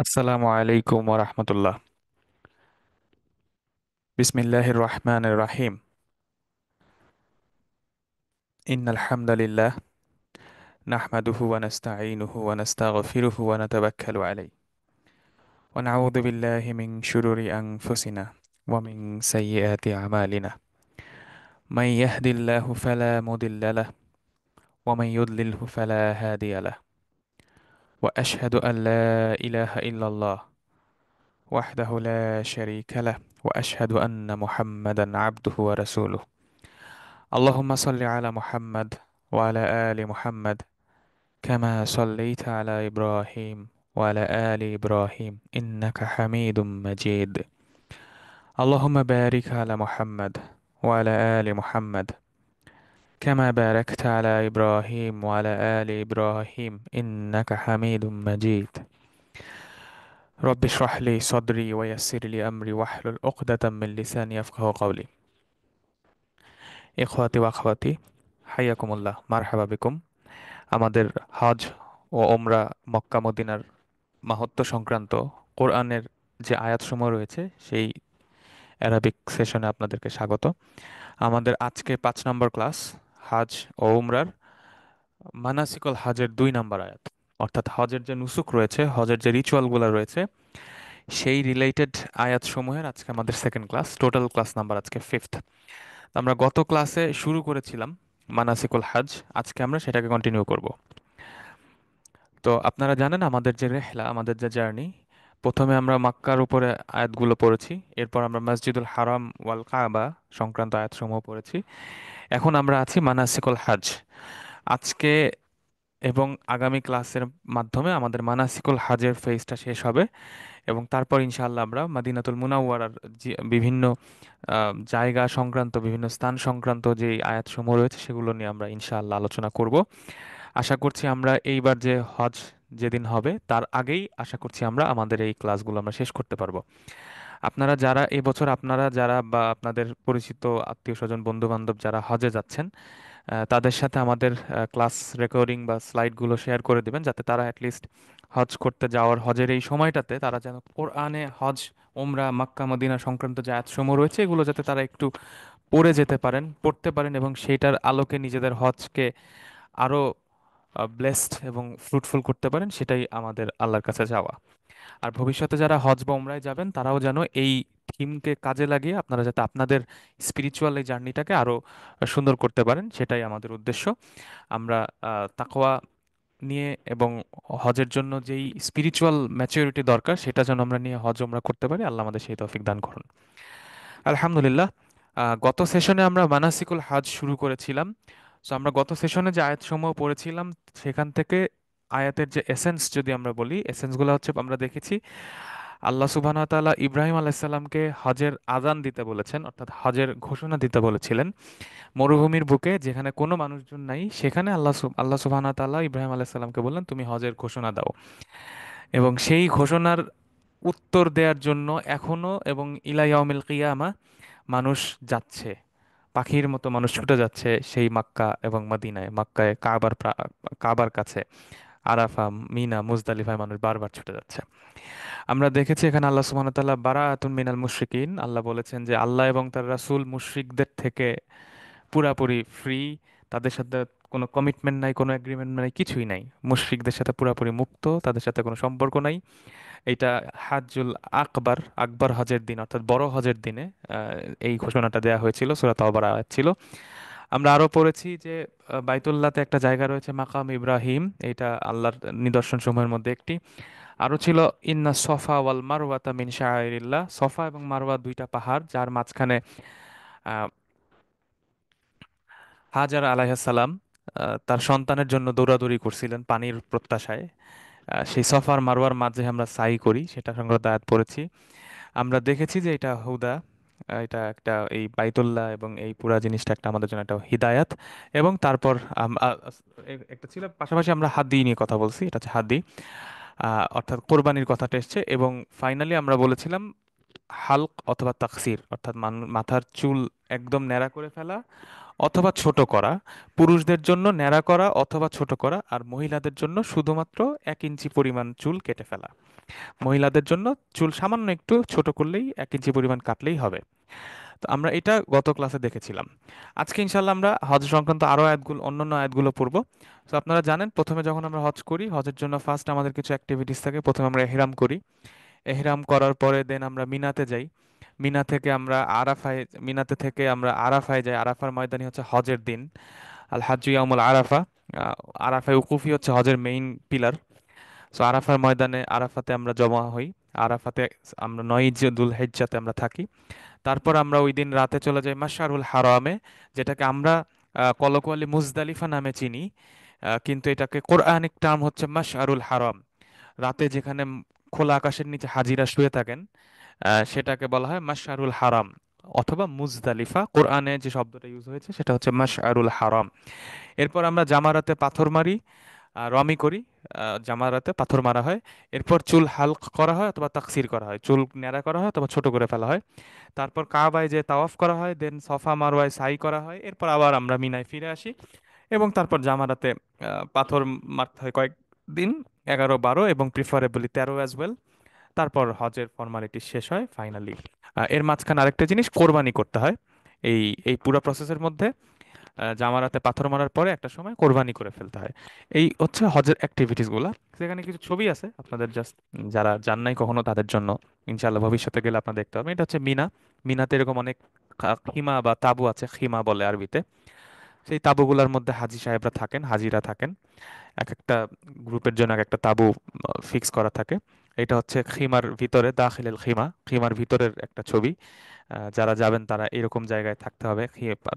আসসালামু আলাইকুম ওরহমতুল্লাহ। বিসমিল্লাহির রহমানির রহিম। ইন্নাল হামদালিল্লাহ নাহমাদুহু ওয়া নাস্তাঈনুহু ওয়া নাস্তাগফিরুহু ওয়া নাতাওয়াক্কালু আলাইহি ওয়া নাউযু বিল্লাহি মিন শুরুরি আনফুসিনা ওয়া মিন সাইয়্যিআতি আমালিনা। মান ইয়াহদিল্লাহু ফালা মুদিল্লা লাহু ওয়া মান ইউদ্লিলহু ফালা হাদিয়া লাহু ওয়া আশহাদু আন লা ইলাহা ইল্লাল্লাহ ওয়াহদাহু লা শারীকা লাহু ওয়া আশহাদু আন্না মুহাম্মাদান আবদুহু ওয়া রাসূলুহু। اللهم صل على محمد وعلى آل محمد كما صليت على إبراهيم وعلى آل إبراهيم إنك حميد مجيد. اللهم بارك على محمد وعلى آل محمد كما باركت على إبراهيم وعلى آل إبراهيم إنك حميد مجيد. رب اشرح لي صدري ويسر لي أمري واحلل عقدة من لساني يفقهوا قولي. إخواتي وأخواتي হাইয়াকুমুল্লাহ মারহাবা বিকুম। আমাদের হজ ও ওমরা মক্কা মদিনার মাহাত্ম্য সংক্রান্ত কোরআনের যে আয়াতসমূহ রয়েছে সেই অ্যারাবিক সেশনে আপনাদেরকে স্বাগত। আমাদের আজকে 5 নম্বর ক্লাস, হজ ও উমরার মানাসিকুল হজের 2 নম্বর আয়াত, অর্থাৎ হজের যে নুসুক রয়েছে, হজের যে রিচুয়ালগুলো রয়েছে সেই রিলেটেড আয়াতসমূহের আজকে আমাদের second class. Total class number আজকে ফিফথ। আমরা গত ক্লাসে শুরু করেছিলাম মানাসিকুল হজ, আজকে আমরা সেটাকে কন্টিনিউ করব। তো আপনারা জানেন আমাদের যে রেহলা, আমাদের যে জার্নি, প্রথমে আমরা মক্কার উপরে আয়াতগুলো পড়েছি, এরপর আমরা মসজিদুল হারাম ওয়াল কাবা সংক্রান্ত আয়াতসমূহ পড়েছি। এখন আমরা আছি মানাসিকুল হজ। আজকে এবং আগামী ক্লাসের মাধ্যমে আমাদের মানাসিকুল হজের ফেজটা শেষ হবে এবং তারপর ইনশাআল্লাহ আমরা মদিনাতুল মুনাওয়ারার যে বিভিন্ন জায়গা সংক্রান্ত, বিভিন্ন স্থান সংক্রান্ত যে আয়াতসমূহ রয়েছে সেগুলো নিয়ে আমরা ইনশাআল্লাহ আলোচনা করব। আশা করছি আমরা এইবার যে হজ যেদিন হবে তার আগেই আশা করছি আমরা আমাদের এই ক্লাসগুলো আমরা শেষ করতে পারবো। আপনারা যারা এবছর, আপনারা যারা বা আপনাদের পরিচিত আত্মীয় স্বজন বন্ধু বান্ধব যারা হজে যাচ্ছেন, তাদের সাথে আমাদের ক্লাস রেকর্ডিং বা স্লাইডগুলো শেয়ার করে দিবেন, যাতে তারা অ্যাটলিস্ট হজ করতে যাওয়ার হজের এই সময়টাতে তারা যেন কোরআনে হজ ওমরা মক্কা মদিনা সংক্রান্ত যে আয়াতসমূহ রয়েছে এগুলো যাতে তারা একটু পড়ে যেতে পারেন, পড়তে পারেন এবং সেইটার আলোকে নিজেদের হজকে আরো ব্লেসড এবং ফ্রুটফুল করতে পারেন, সেটাই আমাদের আল্লাহর কাছে যাওয়া। আর ভবিষ্যতে যারা হজ বা উমরায় যাবেন তারাও যেন এই থিমকে কাজে লাগিয়ে আপনারা যাতে আপনাদের স্পিরিচুয়াল এই জার্নিটাকে আরো সুন্দর করতে পারেন, সেটাই আমাদের উদ্দেশ্য। আমরা তাকওয়া নিয়ে এবং হজের জন্য যেই স্পিরিচুয়াল ম্যাচুরিটি দরকার সেটা যেন আমরা নিয়ে হজ উমরা করতে পারি, আল্লাহ আমাদের সেই তৌফিক দান করুন। আলহামদুলিল্লাহ। গত সেশনে আমরা মানাসিকুল হজ শুরু করেছিলাম। সো আমরা গত সেশনে যে আয়াতসমূহ পড়েছিলাম সেখান থেকে আয়াতের যে এসেন্স যদি আমরা বলি, এসেন্সগুলো হচ্ছে আমরা দেখেছি আল্লাহ সুবহানাহু ওয়া তাআলা ইব্রাহিম আলাইহিসসালামকে হজের আযান দিতে বলেছেন, অর্থাৎ হজের ঘোষণা দিতে বলেছিলেন মরুভূমির বুকে যেখানে কোনো মানুষজন নাই, সেখানে আল্লাহ সুবহানাহু ওয়া তাআলা ইব্রাহিম আলাইহিসসালামকে বললেন তুমি হজের ঘোষণা দাও। এবং সেই ঘোষণার উত্তর দেওয়ার জন্য এখনো এবং ইলা ইয়াউমিল কিয়ামা মানুষ যাচ্ছে, পাখির মতো মানুষ ছুটে যাচ্ছে সেই মাক্কা এবং মদিনায়। মাক্কায় কাবার কাছে আরাফা, মিনা, মুজদালিফায় মানুষ বারবার ছুটে যাচ্ছে। আমরা দেখেছি এখানে আল্লাহ সুবহানাহু ওয়া তাআলা বারাআতুন মিনাল মুশরিকিন, আল্লাহ বলেছেন যে আল্লাহ এবং তার রাসূল মুশরিকদের থেকে পুরাপুরি ফ্রি, তাদের সাথে কোনো কমিটমেন্ট নাই, কোনো এগ্রিমেন্ট নাই, কিছুই নাই। মুশরিকদের সাথে পুরাপুরি মুক্ত, তাদের সাথে কোনো সম্পর্ক নাই। এটা হাজ্জুল আকবার, আকবর হজের দিন অর্থাৎ বড় হজের দিনে এই ঘোষণাটা দেওয়া হয়েছিল, সূরা তাওবার আয়াত ছিল। আমরা আরো পড়েছি যে বাইতুল্লাহতে একটা জায়গা রয়েছে মাকাম ইব্রাহিম, এটা আল্লাহর নিদর্শন সমূহের মধ্যে একটি। আরো ছিল ইন্না সফা ওয়াল মারওয়াতা মিন শাআইরিল্লাহ, সফা এবং মারওয়া দুইটা পাহাড় যার মাঝখানে আহ, হাজার আলাইহিস সালাম তার সন্তানের জন্য দৌড়াদৌড়ি করছিলেন পানির প্রত্যাশায়। সেই সফা আর মারওয়ার মাঝে আমরা সাই করি, সেটা সংক্রান্ত আয়াত পড়েছি। আমরা দেখেছি যে এটা হুদা, এটা একটা এই বাইতুল্লাহ এবং এই পুরা জিনিসটা একটা আমাদের জন্য একটা হিদায়াত। এবং তারপর একটা ছিল, পাশাপাশি আমরা হাদি নিয়ে কথা বলছি, এটা হচ্ছে হাদি, অর্থাৎ কোরবানির কথাটা এসছে। এবং ফাইনালি আমরা বলেছিলাম হালক অথবা তাকসির, অর্থাৎ মাথার চুল একদম ন্যাড়া করে ফেলা অথবা ছোট করা। পুরুষদের জন্য ন্যাড়া করা অথবা ছোট করা, আর মহিলাদের জন্য শুধুমাত্র 1 ইঞ্চি পরিমাণ চুল কেটে ফেলা। মহিলাদের জন্য চুল সামান্য একটু ছোট করলেই 1 ইঞ্চি পরিমাণ কাটলেই হবে। তো আমরা এটা গত ক্লাসে দেখেছিলাম। আজকে ইনশাল্লাহ আমরা হজ সংক্রান্ত আরো আয়াতগুলো, অন্যান্য আয়াতগুলো পড়বো। তো আপনারা জানেন প্রথমে যখন আমরা হজ করি, হজের জন্য ফার্স্ট আমাদের কিছু অ্যাক্টিভিটিস থাকে। প্রথমে আমরা এহরাম করি, এহরাম করার পরে দেন আমরা মিনাতে যাই। মিনা থেকে আমরা আরাফায়, মিনাতে থেকে আমরা আরাফায় যাই। আরাফার ময়দানই হচ্ছে হজের দিন, আল হাজ্জু ইয়াউমুল আরাফা। আরাফায় উকুফি হচ্ছে হজের মেইন পিলার। সো আরাফার ময়দানে, আরাফাতে আমরা জমা হই। আরাফাতে আমরা 9 দুল হিজ্জাতে আমরা থাকি। তারপর আমরা ওই দিন রাতে চলে যাই মাশআরুল হারামে, যেটাকে আমরা কলকোয়ালি মুজদালিফা নামে চিনি। কিন্তু এটাকে কোরআনিক টার্ম হচ্ছে মাশআরুল হারাম। রাতে যেখানে খোলা আকাশের নিচে হাজিরা শুয়ে থাকেন, সেটাকে বলা হয় মাশআরুল হারাম অথবা মুজদালিফা। কোরআনে যে শব্দটা ইউজ হয়েছে সেটা হচ্ছে মাশআরুল হারাম। এরপর আমরা জামারাতে পাথর মারি, রমি করি। জামারাতে পাথর মারা হয়। এরপর চুল হালক করা হয় অথবা তাকসির করা হয়, চুল ন্যাড়া করা হয় অথবা ছোট করে ফেলা হয়। তারপর কাবায় যে তাওয়াফ করা হয়, দেন সফা মারওয়ায় সাই করা হয়। এরপর আবার আমরা মিনায় ফিরে আসি এবং তারপর জামারাতে পাথর মারতে হয় কয়েকদিন, 11, 12 এবং প্রিফারেবলি 13 অ্যাজ ওয়েল। তারপর হজের ফর্মালিটি শেষ হয় ফাইনালি। এর মাঝখানে আরেকটা জিনিস, কোরবানি করতে হয়। এই এই পুরো প্রসেসের মধ্যে জামারাতে পাথর মারার পরে একটা সময় কোরবানি করে ফেলতে হয়। এই হচ্ছে হজের অ্যাক্টিভিটিস গুলা। সেখানে কিছু ছবি আছে আপনাদের, জাস্ট যারা যান নাই কখনো তাদের জন্য, ইনশাআল্লাহ ভবিষ্যতে গেলে আপনারা দেখতে পাবেন। এটা হচ্ছে মিনা। মিনাতে এরকম অনেক খিমা বা তাঁবু আছে, খিমা বলে আরবিতে। সেই তাঁবুগুলোর মধ্যে হাজি সাহেবরা থাকেন, হাজিরা থাকেন। এক একটা গ্রুপের জন্য এক একটা তাঁবু ফিক্স করা থাকে। এটা হচ্ছে খিমার ভিতরে, দাখিলেল খিমা, খিমার ভিতরের একটা ছবি। যারা যাবেন তারা এরকম জায়গায় থাকতে হবে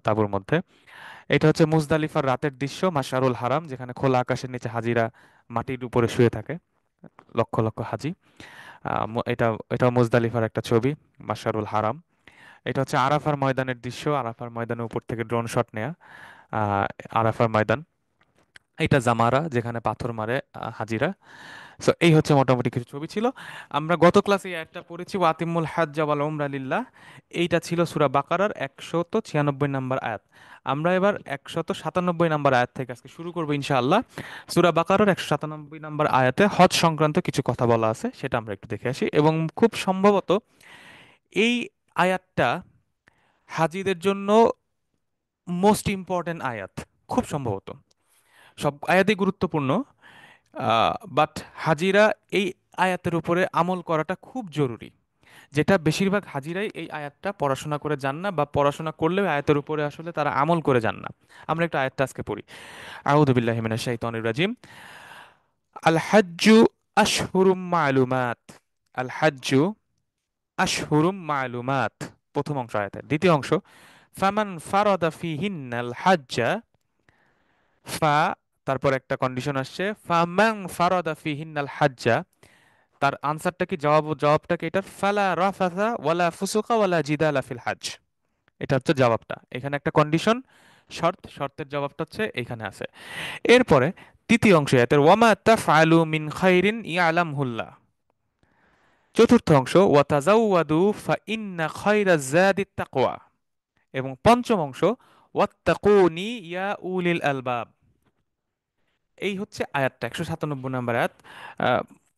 তাঁবুর মধ্যে। এটা হচ্ছে মুজদালিফার রাতের দৃশ্য, মাশআরুল হারাম, যেখানে খোলা আকাশের নিচে হাজিরা মাটির উপরে শুয়ে থাকে, লক্ষ লক্ষ হাজি। এটা এটা মুজদালিফার একটা ছবি, মাশআরুল হারাম। এটা হচ্ছে আরাফার ময়দানের দৃশ্য, আরাফার ময়দানের উপর থেকে ড্রোন শট নেয়া। আহ, আরাফার ময়দান। এটা জামারা, যেখানে পাথর মারে হাজিরা। সো এই হচ্ছে মোটামুটি কিছু ছবি ছিল। আমরা গত ক্লাসে একটা পড়েছি, ওয়াতিমুল হাজ্জা ওয়াল উমরা লিল্লাহ। এইটা ছিল সূরা বাকারার 196 নম্বর আয়াত। আমরা এবার 197 নম্বর আয়াত থেকে আজকে শুরু করবো ইনশাআল্লাহ। সূরা বাকারার 197 নম্বর আয়াতে হজ সংক্রান্ত কিছু কথা বলা আছে, সেটা আমরা একটু দেখে আসি। এবং খুব সম্ভবত এই আয়াতটা হাজিদের জন্য মোস্ট ইম্পর্টেন্ট আয়াত, খুব সম্ভবত। সব আয়াতই গুরুত্বপূর্ণ, বাট হাজিরা এই আয়াতের উপরে আমল করাটা খুব জরুরি। যেটা বেশিরভাগ হাজিরাই এই আয়াতটা পড়াশোনা করে যান না, বা পড়াশোনা করলেও আয়াতের উপরে আসলে তারা আমল করে যান না। আমরা একটু আয়াতটা আজকে পড়ি। আউযু বিল্লাহি মিনাশ শাইতানির রাজিম। আল হাজ্জু আশহুরুম মা'লুমাত। আল হাজ্জু আশহুরুম মা'লুমাত, প্রথম অংশ আয়াতের। দ্বিতীয় অংশ, ফামান ফারাদা ফিহিন্নাল হাজ্জা। ফা, তারপর একটা কন্ডিশন আসছে, ফামান ফারাদা ফিহিন্নাল হাজ্জা। তার আনসারটা কি, জবাবটা কি এটার, ফালা রাফাথা ওয়ালা ফুসুকা ওয়ালা জিদালা ফিল হাজ। এটা হচ্ছে জবাবটা। এখানে একটা কন্ডিশন, শর্তের জবাবটা হচ্ছে এখানে আছে। এরপরে তৃতীয় অংশ এর ওয়ামা তাফআলু মিন খাইরিন ইয়ালামহুল্লাহ। চতুর্থ অংশ, ওয়া তাজাওয়াদু ফা ইন্না খায়রাজ যাদিত তাকওয়া। এবং পঞ্চম অংশ, ওয়াত্তাকুনি ইয়া উলিল আলবাব। এই হচ্ছে আয়াতটা, 197 নম্বর আয়াত।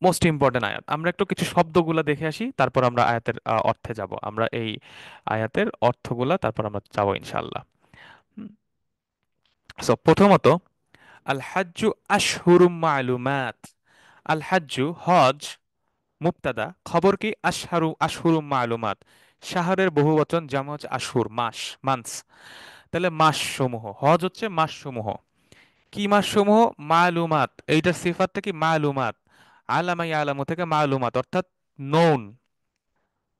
মোস্ট ইম্পর্টেন্ট আয়াত। আমরা একটু কিছু শব্দগুলা দেখে আসি, তারপর আমরা আয়াতের অর্থে যাব। আমরা এই আয়াতের অর্থগুলা তারপর আমরা যাবো ইনশাআল্লাহ। সো প্রথমত, আল হাজ্জু আশহুরুম মা'লুমাত। আল হাজ্জু হজ, মুবতাদা, খবর কি, আশহুরুম মা'লুমাত। শাহরের বহুবচন, জামা হচ্ছে আশহুর, মাস, মান্থস। তাহলে মাস সমূহ, হজ হচ্ছে মাস সমূহ। কি মাস সমূহ? মালুমাত। এইটার সিফাতটা কি, মালুমাত। আলামা ইয়ালামু থেকে মালুমাত, অর্থাৎ নোন,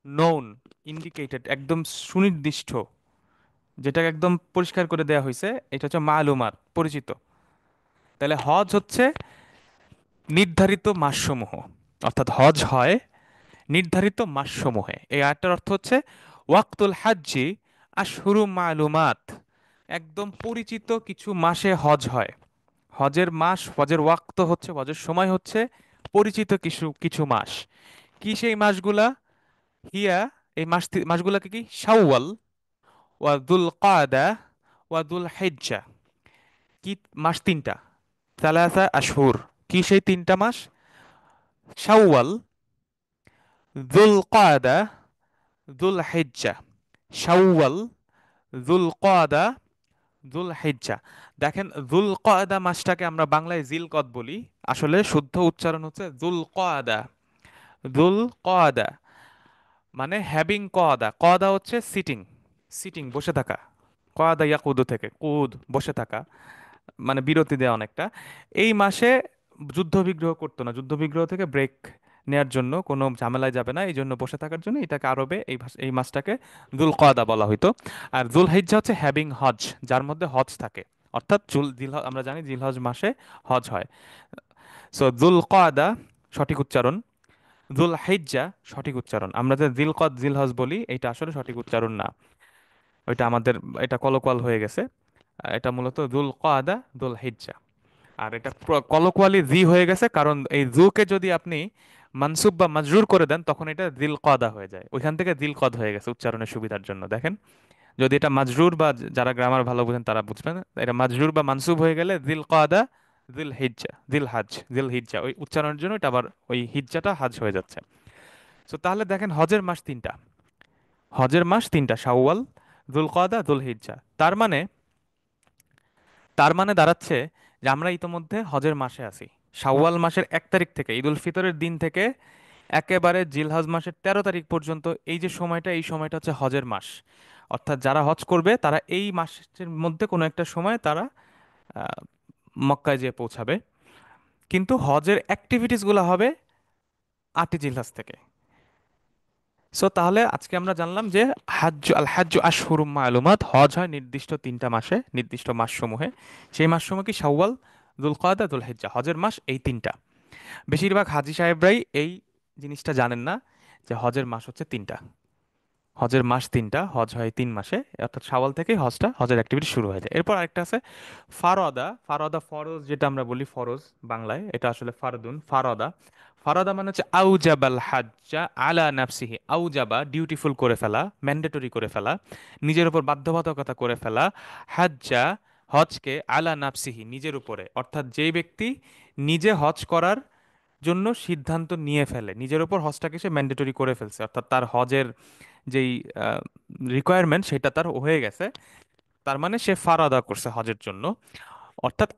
নোন, ইন্ডিকেটেড, একদম সুনির্দিষ্ট, যেটা একদম পরিষ্কার করে দেয়া হয়েছে, এটা হচ্ছে মালুমাত, পরিচিত। তাহলে হজ হচ্ছে নির্ধারিত মাসসমূহ, অর্থাৎ হজ হয় নির্ধারিত মাসসমূহে। এই আয়াতটার অর্থ হচ্ছে ওয়াক্তুল হাজ্জি আশহুরুম মালুমাত, একদম পরিচিত কিছু মাসে হজ হয়। হজের মাস, হজের ওয়াক্ত হচ্ছে, হজের সময় হচ্ছে পরিচিত কিছু কিছু মাস। কি সেই মাসগুলা? হিয়া, এই মাসগুলোকে কি? শাওয়াল, ওয়া দুল কাদা, ওয়া দুল হিজ্জা। কি মাস তিনটা? সালাসা আশহুর। কি সেই তিনটা মাস? শাওয়াল, দুল কাদা, দুল হিজ্জা। শাওয়াল, দুল কাদা, দুল হিজ্জা। দেখেন, দুল কাদা মাসটাকে আমরা বাংলায় জিলকদ বলি, আসলে শুদ্ধ উচ্চারণ হচ্ছে দুল কাদা। দুল কাদা মানে হ্যাভিং কদা। কদা হচ্ছে সিটিং, সিটিং বসে থাকা। কদা ইয়াকুদু থেকে কুদ, বসে থাকা, মানে বিরতি দেওয়া অনেকটা। এই মাসে যুদ্ধ বিগ্রহ করতো না, যুদ্ধ বিগ্রহ থেকে ব্রেক নেয়ার জন্য, কোনো ঝামেলায় যাবে না এই জন্য বসে থাকার জন্য এটাকে আরবে এই মাসটাকে দুল কদা বলা হইতো। আর দুল হিজ্জা হচ্ছে হ্যাভিং হজ, যার মধ্যে হজ থাকে। অর্থাৎ আমরা জানি জিলহজ মাসে হজ হয়। সো দুল কদা সঠিক উচ্চারণ, দুল হিজ্জা সঠিক উচ্চারণ। আমরা যে জিলকদ জিলহজ বলি এটা আসলে সঠিক উচ্চারণ না, ওইটা আমাদের, এটা কলকল হয়ে গেছে। এটা মূলত দুল কদা দুল হিজ্জা। আর এটা কলকোয়ালি জি হয়ে গেছে, কারণ এই জুকে যদি আপনি মানসুব বা মাজরুর করে দেন তখন এটা দিল কদা হয়ে যায়, ওইখান থেকে দিল কদ হয়ে গেছে উচ্চারণের সুবিধার জন্য। দেখেন, যদি এটা মাজরুর বা যারা গ্রামার ভালো বুঝেন তারা বুঝবেন, এটা মাজরুর বা মানসুব হয়ে গেলে দিল কদা দিল হিজ্জা, দিল হাজ, দিল হিজ্জা, ওই উচ্চারণের জন্য এটা আবার ওই হিজ্জাটা হাজ হয়ে যাচ্ছে। তো তাহলে দেখেন, হজের মাস তিনটা, হজের মাস তিনটা: শাওয়াল, দুল কদা, দুল হিজ্জা। তার মানে দাঁড়াচ্ছে যে আমরা ইতোমধ্যে হজের মাসে আছি। শাওয়াল মাসের 1 তারিখ থেকে, ঈদুল ফিতরের দিন থেকে একেবারে জিলহজ মাসের 13 তারিখ পর্যন্ত এই যে সময়টা, এই সময়টা হচ্ছে হজের মাস। অর্থাৎ যারা হজ করবে তারা এই মাসের মধ্যে কোনো একটা সময় তারা আহ, মক্কায় যেয়ে পৌঁছাবে। কিন্তু হজের অ্যাক্টিভিটিস গুলো হবে 8ই জিলহজ থেকে। সো তাহলে আজকে আমরা জানলাম যে হাজ্জ আশহুরুম মালুমাত, হজ হয় নির্দিষ্ট 3টা মাসে, নির্দিষ্ট মাসসমূহে। সেই মাসসমূহ কি? শাওয়াল, যুলকাদা, যুলহিজ্জা। হজের মাস এই তিনটা। বেশিরভাগ হাজী সাহেবরাই এই জিনিসটা জানেন না যে হজের মাস হচ্ছে তিনটা। হজের মাস তিনটা, হজ হয় 3 মাসে, অর্থাৎ শাওয়াল থেকে হজের অ্যাক্টিভিটি শুরু হয়ে যায়। এরপর আরেকটা আছে ফারদা। ফারদা ফরজ যেটা আমরা বলি ফরজ বাংলায়, এটা আসলে ফারদুন। ফারদা, ফারদা মানে হচ্ছে আউজাবাল হাজ্জা আলা নাফসিহি। আউজাবা ডিউটিফুল করে ফেলা, ম্যান্ডেটরি করে ফেলা, নিজের উপর বাধ্যবাধকতা করে ফেলা। হাজ্জা হজকে, আলা নাফসিহি নিজের উপরে, অর্থাৎ যেই ব্যক্তি নিজে হজ করার জন্য সিদ্ধান্ত নিয়ে ফেলে, নিজের উপর হজটাকে সে ম্যান্ডেটরি করে ফেলছে, অর্থাৎ তার হজের যেই রিকোয়ারমেন্ট সেটা তার হয়ে গেছে, তার মানে সে ফারাদা করছে হজের জন্য। অর্থাৎ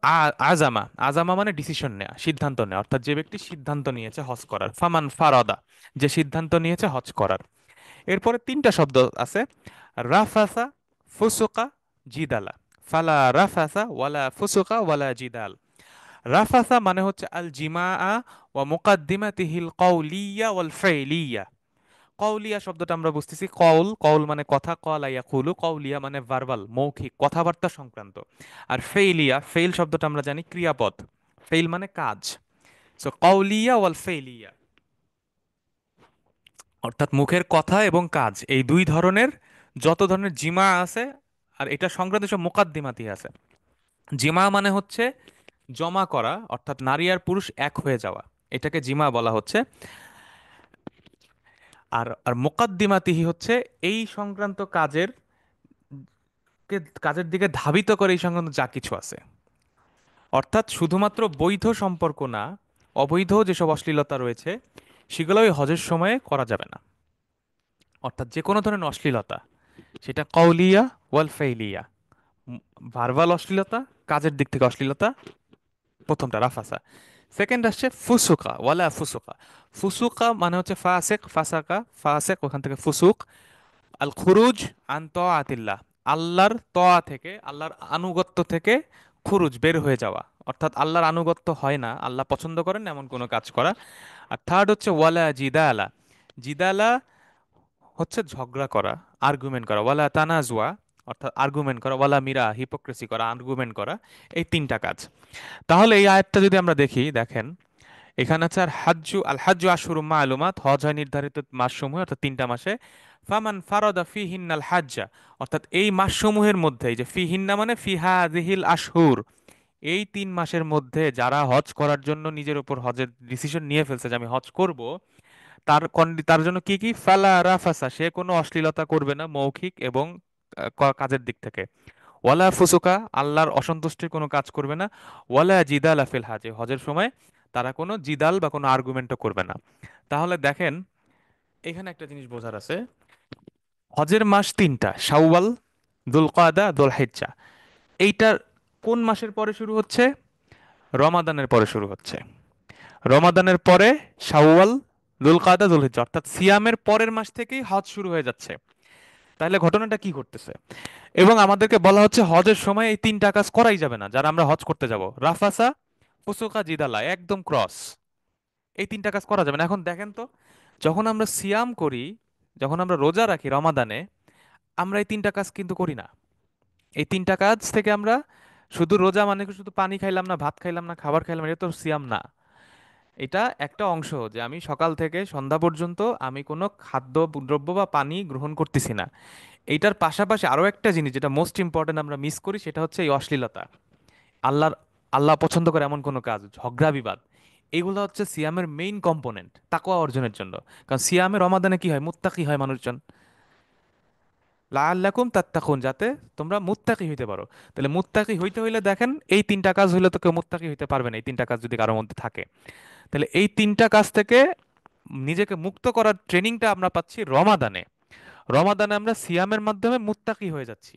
আজামা, আজামা মানে ডিসিশন নেওয়া, সিদ্ধান্ত নেওয়া, অর্থাৎ যে ব্যক্তি সিদ্ধান্ত নিয়েছে হজ করার। ফামান ফারাদা, যে সিদ্ধান্ত নিয়েছে হজ করার। এরপরে 3টা শব্দ আছে: রাফাসা, ফুসুকা, জিদালা। ফালা রাফাসা ওয়ালা ফুসুকা ওয়ালা জিদাল। রাফাসা মানে হচ্ছে আল জিমা ওয়া মুকাদ্দিমাতিহিল কওলিয়া ওয়াল ফাইলিয়া। কওলিয়া শব্দটা আমরা বুঝতেছি কওল, কওল মানে কথা, কলা ইয়াকুলু। কওলিয়া মানে ভার্বাল, মৌখিক কথাবার্তা সংক্রান্ত। আর ফেইলিয়া, ফেইল শব্দটা আমরা জানি ক্রিয়াপদ, ফেইল মানে কাজ। সো কওলিয়া ওয়াল ফেইলিয়া, অর্থাৎ মুখের কথা এবং কাজ, এই দুই ধরনের যত ধরনের জিমা আছে, আর এটা সংক্রান্ত সব মুকাদ্দিমাতি আছে। জিমা মানে হচ্ছে জমা করা, অর্থাৎ নারী আর পুরুষ এক হয়ে যাওয়া, এটাকে জিমা বলা হচ্ছে। আর আর মুকাদ্দিমাতিহি হচ্ছে এই সংক্রান্ত কাজের দিকে ধাবিত করে এই সংক্রান্ত যা কিছু আছে। অর্থাৎ শুধুমাত্র বৈধ সম্পর্ক না, অবৈধ যেসব অশ্লীলতা রয়েছে সেগুলো ওই হজের সময়ে করা যাবে না। অর্থাৎ যে কোনো ধরনের অশ্লীলতা, সেটা কওলিয়া ওয়াল ফাইলিয়া, ভার্বাল অশ্লীলতা, কাজের দিক থেকে অশ্লীলতা, প্রথমটা রাফাসা। সেকেন্ড আসছে ফুসুকা ওয়ালা ফুসুকা। ফুসুকা মানে হচ্ছে ফাসেক, ফাসাকা ফাসেক, ওখান থেকে ফুসুক। আল খুরুজ আন তাআতিল্লাহ, আল্লাহর তয়া থেকে, আল্লাহর আনুগত্য থেকে খুরুজ, বের হয়ে যাওয়া, অর্থাৎ আল্লাহর আনুগত্য হয় না, আল্লাহ পছন্দ করেন না এমন কোনো কাজ করা। আর থার্ড হচ্ছে ওয়ালা জিদালা। জিদালা হচ্ছে ঝগড়া করা, আর্গুমেন্ট করা। ওয়ালা তানাজুয়া, অর্থাৎ আর্গুমেন্ট করা। ওয়ালা মিরা, হিপোক্রেসি করা, আর্গুমেন্ট করা। এই 3টা কাজ। তাহলে এই আয়াতটা যদি আমরা দেখি, দেখেন এখানে আছে আর হাজ্জু আশহুরুম মালুমাত, হজ হয় নির্ধারিত মাসসমূহে, অর্থাৎ 3টা মাসে। ফামান ফারাদা ফিহিন্নাল হাজ্জা, অর্থাৎ এই মাসসমূহের মধ্যে, এই যে ফিহিন্না মানে ফিহা যিহিল আশহুর, এই 3 মাসের মধ্যে যারা হজ করার জন্য নিজের উপর হজের ডিসিশন নিয়ে ফেলছে যে আমি হজ করব, তার জন্য কি কি, ফালা রাফাসা, সে কোনো অশ্লীলতা করবে না মৌখিক এবং কাজের দিক থেকে। ওয়ালা ফুসুকা, আল্লাহর অসন্তুষ্টির কোনো কাজ করবে না। ওয়ালা জিদাল ফিল হাজে, হজের সময় তারা কোনো জিদাল বা কোনো আর্গুমেন্টও করবে না। তাহলে দেখেন, এখানে একটা জিনিস বোঝার আছে, হজের মাস তিনটা: শাওয়াল, দুলকাদা, দুলহিজ্জা। এইটার কোন মাসের পরে শুরু হচ্ছে? রমাদানের পরে শুরু হচ্ছে। রমাদানের পরে শাওয়াল, দুলকাদা, দুলহিজ্জা, অর্থাৎ সিয়ামের পরের মাস থেকেই হজ শুরু হয়ে যাচ্ছে। তাহলে ঘটনাটা কি ঘটতেছে? এবং আমাদেরকে বলা হচ্ছে হজের সময় এই তিনটা কাজ করাই যাবে না, যারা আমরা হজ করতে যাব: রাফাসা, ফুসুকা, জিদালা, একদম ক্রস। এই তিনটা কাজ করা যাবে না। এখন দেখেন তো, যখন আমরা সিয়াম করি, যখন আমরা রোজা রাখি রমাদানে, আমরা এই তিনটা কাজ কিন্তু করি না। এই তিনটা কাজ থেকে আমরা, শুধু রোজা মানে কি শুধু পানি খাইলাম না, ভাত খাইলাম না, খাবার খাইলাম না, এটা তো সিয়াম না। এটা একটা অংশ যে আমি সকাল থেকে সন্ধ্যা পর্যন্ত আমি কোনো খাদ্য দ্রব্য বা পানি গ্রহণ করতেছি না। এইটার পাশাপাশি আরো একটা জিনিস যেটা মোস্ট ইম্পর্টেন্ট আমরা মিস করি, সেটা হচ্ছে এই অশ্লীলতা। আল্লাহর, আল্লাহ পছন্দ করে এমন কোনো কাজ, ঝগড়া বিবাদ, এগুলো হচ্ছে সিয়ামের মেইন কম্পোনেন্ট তাকওয়া অর্জনের জন্য। কারণ সিয়ামে রমাদানে কি হয়, মুত্তাকি হয় মানুষজন। লাআল্লাকুম তাত্তাকুন, যাতে তোমরা মুত্তাকি হইতে পারো। তাহলে মুত্তাকি হইতে হইলে দেখেন, এই তিনটা কাজ হইলে তো কেউ মুত্তাকি হইতে পারবে না, এই তিনটা কাজ যদি কারোর মধ্যে থাকে। তাহলে এই তিনটা কাজ থেকে নিজেকে মুক্ত করার ট্রেনিংটা আমরা পাচ্ছি রমাদানে। রমাদানে আমরা সিয়ামের মাধ্যমে মুত্তাকি হয়ে যাচ্ছি।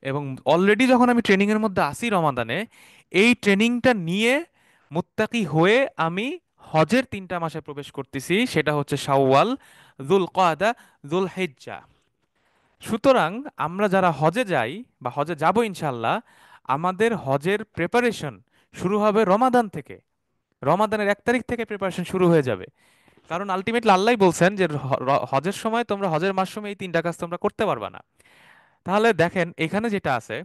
এবং অলরেডি যখন আমি ট্রেনিং এর মধ্যে আসি রমাদানে, এই ট্রেনিংটা নিয়ে মুত্তাকি হয়ে আমি হজের তিনটা মাসে প্রবেশ করতেছি, সেটা হচ্ছে শাওয়াল, যুল কাদা, যুল হিজ্জা। সুতরাং আমরা যারা হজে যাই বা হজে যাব ইনশাল্লাহ, আমাদের হজের প্রিপারেশন শুরু হবে রমাদান থেকে। রমাদানের 1 তারিখ থেকে প্রিপারেশন শুরু হয়ে যাবে। কারণ আলটিমেটলি আল্লাহই বলছেন যে হজের সময় তোমরা, হজের মাস সময় এই তিনটা কাজ তোমরা করতে পারবা না। তাহলে দেখেন এখানে যেটা আছে,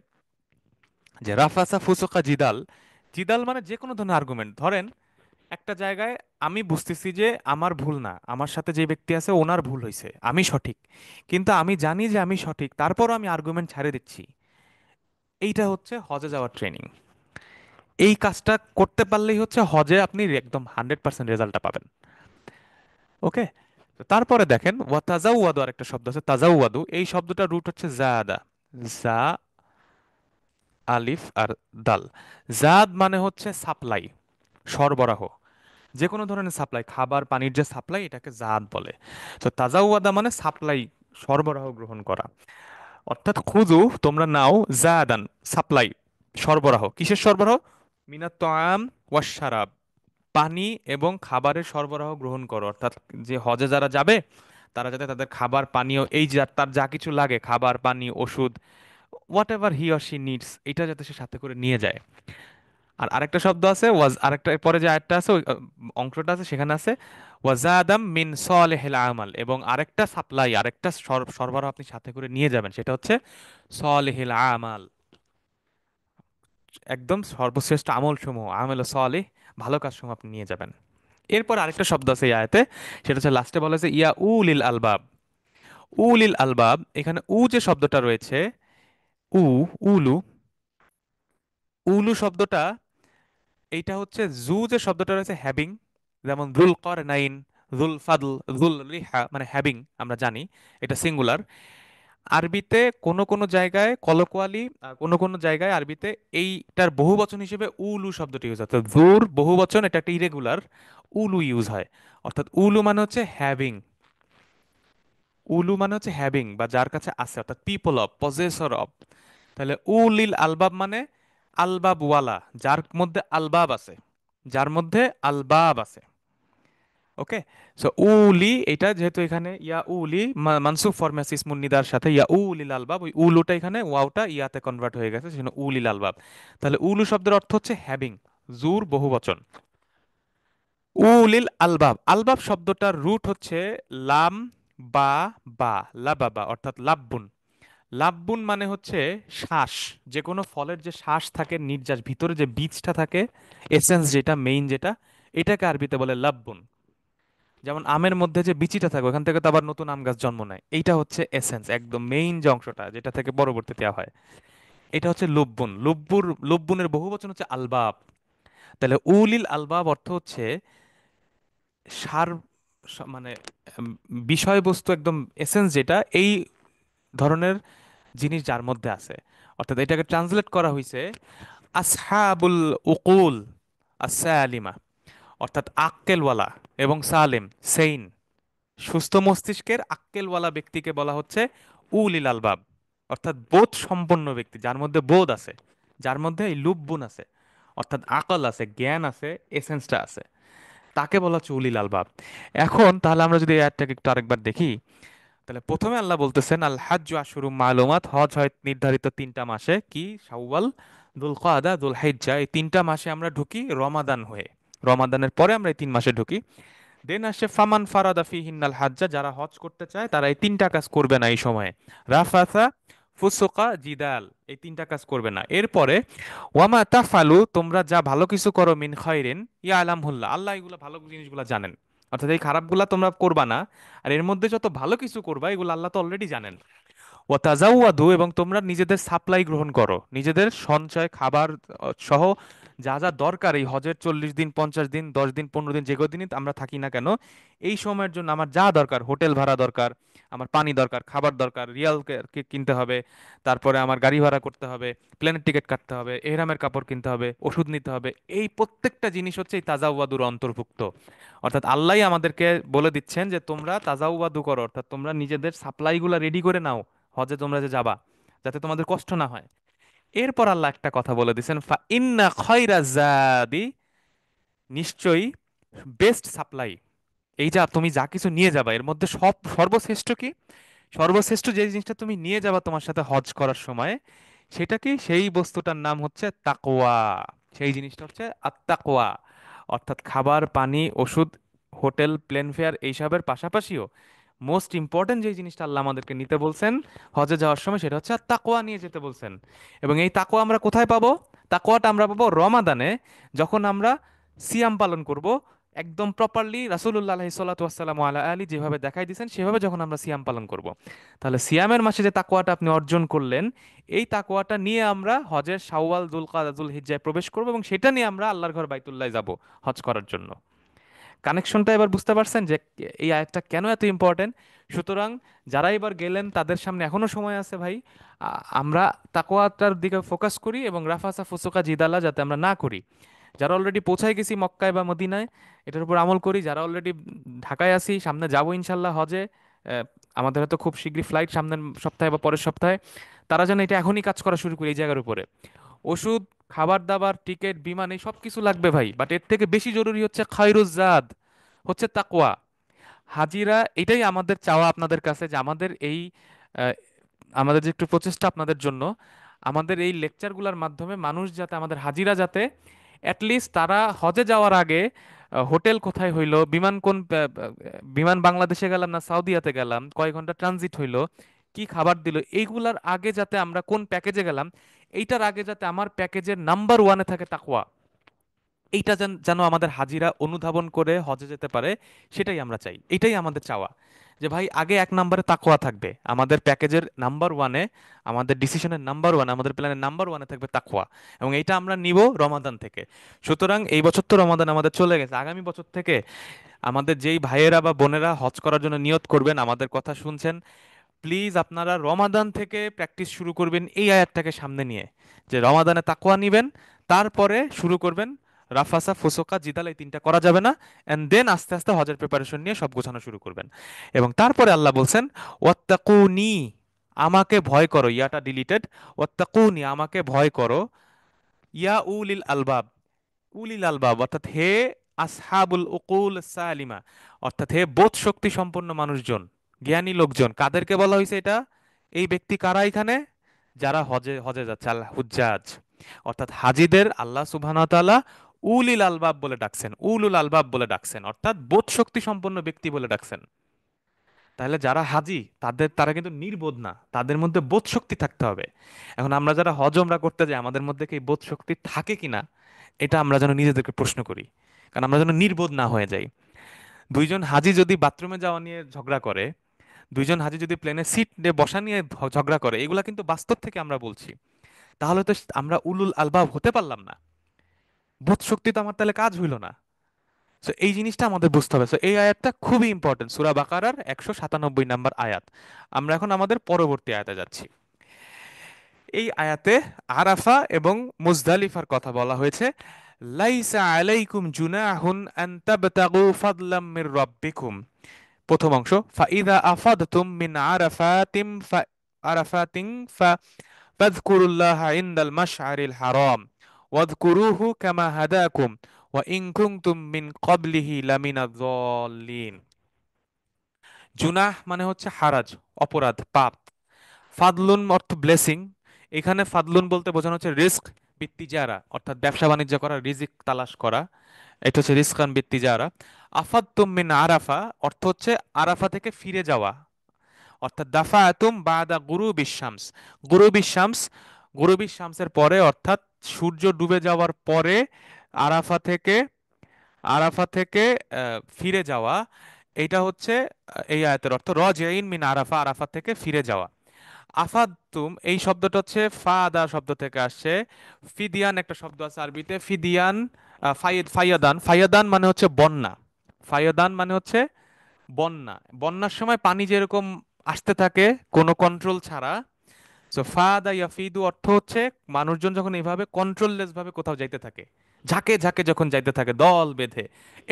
যে রাফাসা, ফুসুকা, জিদাল। জিদাল মানে যে কোনো ধরনের আর্গুমেন্ট। ধরেন একটা জায়গায় আমি বুঝতেছি যে আমার ভুল না, আমার সাথে যে ব্যক্তি আছে ওনার ভুল হয়েছে, আমি সঠিক, কিন্তু আমি জানি যে আমি সঠিক, তারপরও আমি আর্গুমেন্ট ছাড়ে দিচ্ছি। এইটা হচ্ছে হজে যাওয়ার ট্রেনিং। এই কাজটা করতে পারলেই হচ্ছে হজে আপনি একদম 100% রেজাল্টটা পাবেন। ওকে। তারপরে দেখেন ওয়া তাজাওয়াদু, আরেকটা শব্দ আছে তাজাওয়াদু, এই শব্দটার রুট হচ্ছে জাদা। জা, আলিফ আর দাল। জাদ মানে হচ্ছে সাপ্লাই, সরবরাহ। যে কোনো ধরনের সাপ্লাই, খাবার পানির যে সাপ্লাই, এটাকে জাদ বলে। তো তাজাওয়াদা মানে সাপ্লাই, সরবরাহ গ্রহণ করা। অর্থাৎ খুযু, তোমরা নাও, জাদান, সাপ্লাই, সরবরাহ। কিসের সরবরাহ? মিনাত তাআম ওয়াশ শারাব, পানি এবং খাবারের সরবরাহ গ্রহণ করো। অর্থাৎ যে হজে যারা যাবে, তারা যাতে তাদের খাবার পানীয়, এই যে তার যা কিছু লাগে, খাবার পানি ওষুধ, what ever he or she needs, এটা যাতে সে সাথে করে নিয়ে যায়। আর আরেকটা শব্দ আছে ওয়াজ, আরেকটা পরে যে আরেকটা আছে, ওই অংশটা আছে সেখানে আছে ওয়াজাদাম মিন সলিহিল আমাল, এবং আরেকটা সাপ্লাই, আরেকটা সরবরাহ আপনি সাথে করে নিয়ে যাবেন, সেটা হচ্ছে সলিহিল আমাল, একদম সর্বশ্রেষ্ঠ আমল সমূহ, আমল সলিহ, ভালো কাজ সমূহ আপনি নিয়ে যাবেন। এরপর আরেকটা শব্দ আছে এই আয়াতে, সেটা হচ্ছে লাস্টে বলা হয়েছে ইয়া উলিল আলবাব। উলিল আলবাব, এখানে যে শব্দটা রয়েছে, উ, উলু, উলু শব্দটা, এইটা হচ্ছে যে শব্দটা রয়েছে হ্যাভিং, যেমন যুল করনাইন, যুল ফাদল, যুল রিহা, মানে হ্যাভিং, আমরা জানি এটা সিঙ্গুলার। আরবিতে কোন কোন জায়গায় কলোকুয়ালি, কোন কোন জায়গায় আরবিতে এইটার বহুবচন হিসেবে উলু শব্দটি ইউজ হয়। তো যুর বহুবচন, এটা একটা ইরেগুলার, উলু ইউজ হয়। অর্থাৎ উলু মানে হচ্ছে হ্যাভিং, উলু মানে হচ্ছে হ্যাভিং বা যার কাছে আছে, অর্থাৎ পিপল অফ, পজেসর অফ। তাহলে উলিল আলবাব মানে আলবাব ওয়ালা, যার মধ্যে আলবাব আছে, যার মধ্যে আলবাব আছে। ওকে। সো উলি, এটা যেহেতু এখানে ইয়া উলি মানসুব ফরমে আছে ইসমুন নিদার সাথে, ইয়া উলিল আলবাব, ওই উলুটা এখানে ওয়াওটা ইয়াতে কনভার্ট হয়ে গেছে, সেজন্য উলিল আলবাব। তাহলে উলু শব্দের অর্থ হচ্ছে হ্যাভিং, জুর বহুবচন। উলিল আলবাব, আলবাব শব্দটার রুট হচ্ছে লাম, বা, বা, লাবাবা, অর্থাৎ লাব্বুন। লাব্বুন মানে হচ্ছে শ্বাস, যে কোনো ফলের যে শ্বাস থাকে, নির্যাস, ভিতরে যে বীজটা থাকে, এসেন্স যেটা, মেইন যেটা, এটাকে আরবিতে বলে লাব্বুন। যেমন আমের মধ্যে যে বিচিটা থাকে, ওখান থেকে তো আবার নতুন আম গাছ জন্ম নেয়, এইটা হচ্ছে এসেন্স, একদম মেইন যে অংশটা, যেটা থেকে পরবর্তীতে দেওয়া হয়, এটা হচ্ছে লুব্বুন। লুব্বুনের বহুবচন হচ্ছে আলবাব। তাহলে উলিল আলবাব অর্থ হচ্ছে মানে উম, বিষয়বস্তু একদম এসেন্স যেটা এই ধরনের জিনিস যার মধ্যে আছে। অর্থাৎ এটাকে ট্রান্সলেট করা হয়েছে আসহাবুল উকুল আসালিমা, অর্থাৎ আক্কেলওয়ালা এবং সালেম, সেইন, সুস্থ মস্তিষ্কের আক্কেলওয়ালা ব্যক্তিকে বলা হচ্ছে উলিল আলবাব, অর্থাৎ বোধ সম্পন্ন ব্যক্তি, যার মধ্যে বোধ আছে, যার মধ্যে এই লুব্বুন আছে, অর্থাৎ আকল আছে, জ্ঞান আছে, এসেন্সটা আছে, তাকে বলা হচ্ছে উলিল আলবাব। এখন তাহলে আমরা যদি এই আয়াতটাকে একটু আরেকবার দেখি, তাহলে প্রথমে আল্লাহ বলতেছেন আল হাজ্জু আশহুরুম মালুমাত, হজ হয় নির্ধারিত তিনটা মাসে, কি শাওয়াল, দুলকাদা, দুলহিজ্জা, এই তিনটা মাসে আমরা ঢুকি রমাদান হয়ে, রমাদানের পরে আমরা এই 3 মাসে ঢুকি। দেন আসে ফামান ফারাদা ফিহিন্নাল হাজ্জা, যারা হজ করতে চায় তারা এই তিনটা কাজ করবে না এই সময়ে, রাফাসা, ফুসুকা, জিদাল, এই তিনটা কাজ করবে না। এরপরে ওয়ামা তাফালু, তোমরা যা ভালো কিছু করো মিন খাইরিন ইয়া আলামহুল্লাহ, আল্লাহ এগুলো ভালো জিনিসগুলো জানেন, অর্থাৎ এই খারাপগুলা তোমরা করবা না, আর এর মধ্যে যত ভালো কিছু করবা এগুলো আল্লাহ তো অলরেডি জানেন। ও তাজাওয়াদু, এবং তোমরা নিজেদের সাপ্লাই গ্রহণ করো, নিজেদের সঞ্চয় খাবার সহ যা যা দরকার এই হজের 40 দিন, 50 দিন, 10 দিন, 15 দিন, যে কদিনই আমরা থাকি না কেন, এই সময়ের জন্য আমার যা দরকার, হোটেল ভাড়া দরকার, আমার পানি দরকার, খাবার দরকার, রিয়াল কিনতে হবে, তারপরে আমার গাড়ি ভাড়া করতে হবে, প্লেনের টিকিট কাটতে হবে, এহরামের কাপড় কিনতে হবে, ওষুধ নিতে হবে, এই প্রত্যেকটা জিনিস হচ্ছে এই তাজাওয়াদুর অন্তর্ভুক্ত। অর্থাৎ আল্লাহই আমাদেরকে বলে দিচ্ছেন যে তোমরা তাজাউবাদু করো, অর্থাৎ তোমরা নিজেদের সাপ্লাইগুলো রেডি করে নাও হজে তোমরা যে যাবা, যাতে তোমাদের কষ্ট না হয়। এরপর আল্লাহ একটা কথা বলে দিচ্ছেন, ফা ইন্না খয়রা জাদি, নিশ্চয়ই বেস্ট সাপ্লাই, এই যা তুমি যা কিছু নিয়ে যাবা এর মধ্যে সর্বশ্রেষ্ঠ কি, সর্বশ্রেষ্ঠ যে জিনিসটা তুমি নিয়ে যাবা তোমার সাথে হজ করার সময়, সেটা কি, সেই বস্তুটার নাম হচ্ছে তাকওয়া। সেই জিনিসটা হচ্ছে আত্তাকওয়া, অর্থাৎ খাবার, পানি, ওষুধ, হোটেল, প্লেন ফেয়ার এইসবের পাশাপাশিও মোস্ট ইম্পর্টেন্ট যে জিনিসটা আল্লাহ আমাদেরকে নিতে বলছেন হজে যাওয়ার সময়, সেটা হচ্ছে তাকওয়া নিয়ে যেতে বলছেন। এবং এই তাকওয়া আমরা কোথায় পাবো? তাকওয়াটা আমরা পাবো রমাদানে, যখন আমরা সিয়াম পালন করব, একদম প্রপারলি রাসূলুল্লাহ আলাইহিস সাল্লাতু ওয়াস সালামু আলা আলী যেভাবে দেখাই দিয়েছেন সেভাবে যখন আমরা সিয়াম পালন করব, তাহলে সিয়ামের মাসে যে তাকওয়াটা আপনি অর্জন করলেন, এই তাকওয়াটা নিয়ে আমরা হজের শাওয়াল, দুলকাদা, দুলহিজ্জায় প্রবেশ করব, এবং সেটা নিয়ে আমরা আল্লাহর ঘর বাইতুল্লাহ যাব হজ করার জন্য। কানেকশনটা এবার বুঝতে পারছেন যে এই আয়াতটা কেন এত ইম্পর্টেন্ট? সুতরাং যারা এবার গেলেন তাদের সামনে এখনো সময় আছে ভাই, আমরা তাকওয়াটার দিকে ফোকাস করি এবং রাফাসা ফুসুকা জিদালা যাতে আমরা না করি। যারা অলরেডি পৌঁছায় গেছি মক্কায় বা মদিনায়, এটার উপর আমল করি। যারা অলরেডি ঢাকায় আছি, সামনে যাব ইনশাল্লাহ হজে, আমাদের হয়তো খুব শীঘ্রই ফ্লাইট, সামনের সপ্তাহে বা পরের সপ্তাহে, তারা যেন এটা এখনই কাজ করা শুরু করি এই জায়গার উপরে। ওষুধ, খাবার দাবার, টিকিট, বিমান, এই সব কিছু লাগবে ভাই, বাট এর থেকে বেশি জরুরি হচ্ছে খায়রুজ্জাদ, হচ্ছে তাকওয়া। হাজিরা, এটাই আমাদের চাওয়া আপনাদের কাছে, যে আমাদের এই আহ, আমাদের যে একটু প্রচেষ্টা আপনাদের জন্য, আমাদের এই লেকচারগুলোর মাধ্যমে মানুষ যাতে, আমাদের হাজিরা যাতে অ্যাটলিস্ট তারা হজে যাওয়ার আগে হোটেল কোথায় হইলো, বিমান কোন বিমান বাংলাদেশে গেলাম না সাউদিয়াতে গেলাম, কয় ঘন্টা ট্রানজিট হইলো, কি খাবার দিল, এইগুলার আগে যাতে আমরা কোন প্যাকেজে গেলাম, এইটার আগে যাতে আমার প্যাকেজের নাম্বার ওয়ানে থাকে তাকওয়া, এইটা যেন যেন আমাদের হাজিরা অনুধাবন করে হজে যেতে পারে, সেটাই আমরা চাই, এটাই আমাদের চাওয়া। যে ভাই আগে 1 নম্বরে তাকওয়া থাকবে, আমাদের প্যাকেজের নাম্বার ওয়ানে, আমাদের ডিসিশনের নাম্বার ওয়ানে, আমাদের প্ল্যানের নাম্বার ওয়ানে থাকবে তাকওয়া। এবং এইটা আমরা নিব রমাদান থেকে। সুতরাং এই বছর তো রমাদান আমাদের চলে গেছে, আগামী বছর থেকে আমাদের যেই ভাইয়েরা বা বোনেরা হজ করার জন্য নিয়ত করবেন, আমাদের কথা শুনছেন, প্লিজ আপনারা রমাদান থেকে প্র্যাকটিস শুরু করবেন এই আয়াতটাকে সামনে নিয়ে, যে রমাদানে তাকওয়া নিবেন, তারপরে শুরু করবেন রাফাসা, ফুসোকা, জিদাল, এই তিনটা করা যাবে না, এন্ড দেন আস্তে আস্তে হজের প্রিপারেশন নিয়ে সব গোছানো শুরু করবেন। এবং তারপরে আল্লাহ বলছেন ওয়াত্তাকুনি, আমাকে ভয় করো, ইয়াটা ডিলিটেড, ওয়াত্তাকুনি, আমাকে ভয় করো, ইয়া উলিল আলবাব, উলিল আলবাব অর্থাৎ হে আসহাবুল উকুল সালিমা, অর্থাৎ হে বোধ শক্তি সম্পন্ন মানুষজন, জ্ঞানী লোকজন। কাদেরকে বলা হয়েছে এটা? এই ব্যক্তি কারা এখানে? যারা হজে হজে যাচ্ছে, আল হুজ্জাজ, অর্থাৎ হাজিদের আল্লাহ সুবহানাহু ওয়া তাআলা উলিল আলবাব বলে ডাকছেন, উলুল আলবাব বলে ডাকছেন, অর্থাৎ বোধ শক্তি সম্পন্ন ব্যক্তি বলে ডাকছেন। তাহলে যারা হাজি তারা কিন্তু নির্বোধ না, তাদের মধ্যে বোধ শক্তি থাকতে হবে। এখন আমরা যারা হজ ওমরা করতে যাই, আমাদের মধ্যে কি এই বোধ শক্তি থাকে কিনা, এটা আমরা যেন নিজেদেরকে প্রশ্ন করি, কারণ আমরা যেন নির্বোধ না হয়ে যাই। দুইজন হাজি যদি বাথরুমে যাওয়া নিয়ে ঝগড়া করে, দুইজন হাজি যদি প্লেনে সিট নিয়ে বসা নিয়ে ঝগড়া করে, এগুলা কিন্তু বাস্তব থেকে আমরা বলছি, তাহলে তো আমরা উলুল আলবাব হতে পারলাম না, বোধ শক্তি তো আমার তাহলে কাজ হইল না। সো এই জিনিসটা আমাদের বুঝতে হবে। সো এই আয়াতটা খুবই ইম্পর্টেন্ট, সূরা বাকারার 197 নম্বর আয়াত। আমরা এখন আমাদের পরবর্তী আয়াতে যাচ্ছি। এই আয়াতে আরাফা এবং মুজদালিফার কথা বলা হয়েছে। লাইসা আলাইকুম জুনাহুন আন তাবতাগু ফাদলাম মির রাব্বিকুম। প্রথম অংশ, ফাইদা আফাদতুম মিন আরাফাতিন ফাযকুরুল্লাহা ইনদাল মাশআরিল হারাম ওয়াযকুরুহু কামা হাদাকুম ওয়া ইন কুনতুম মিন ক্বাবলিহি লামিনায যাল্লিন। জুনাহ মানে হচ্ছে হারাজ, অপরাধ, পাপ। ফাদলুন অর্থ ব্লেসিং। এখানে ফাদলুন বলতে বোঝানো হচ্ছে রিস্ক বিত্তিজারা, অর্থাৎ ব্যবসা বাণিজ্য করা, রিজিক তালাশ করা। এটা হচ্ছে রিস্কান বিত্তিজারা। আফাদতুম মিন আরাফা অর্থ হচ্ছে আরাফা থেকে ফিরে যাওয়া, অর্থাৎ দাফাতুম বাদা গুরুবিশ শামস। গুরুবিশ শামস, গুরুবিশ শামসের পরে, অর্থাৎ সূর্য ডুবে যাওয়ার পরে আরাফা থেকে, আরাফা থেকে ফিরে যাওয়া। এইটা হচ্ছে এই আয়াতের অর্থ, রজিইন মিন আরাফা, আরাফা থেকে ফিরে যাওয়া। আফাদতুম এই শব্দটা হচ্ছে ফাদা শব্দ থেকে আসছে। ফিদিয়ান একটা শব্দ আছে আরবিতে, ফিদিয়ান, ফায়াদান। ফায়াদান মানে হচ্ছে বন্যা। ফায়াদান মানে হচ্ছে বন্যা। বন্যার সময় পানি যেরকম আসতে থাকে কোনো কন্ট্রোল ছাড়া, সো ফাদা ইয়াফিদু অর্থ হচ্ছে মানুষজন যখন এইভাবে কন্ট্রোললেস ভাবে কোথাও যাইতে থাকে, ঝাঁকে ঝাঁকে যখন যাইতে থাকে দল বেঁধে,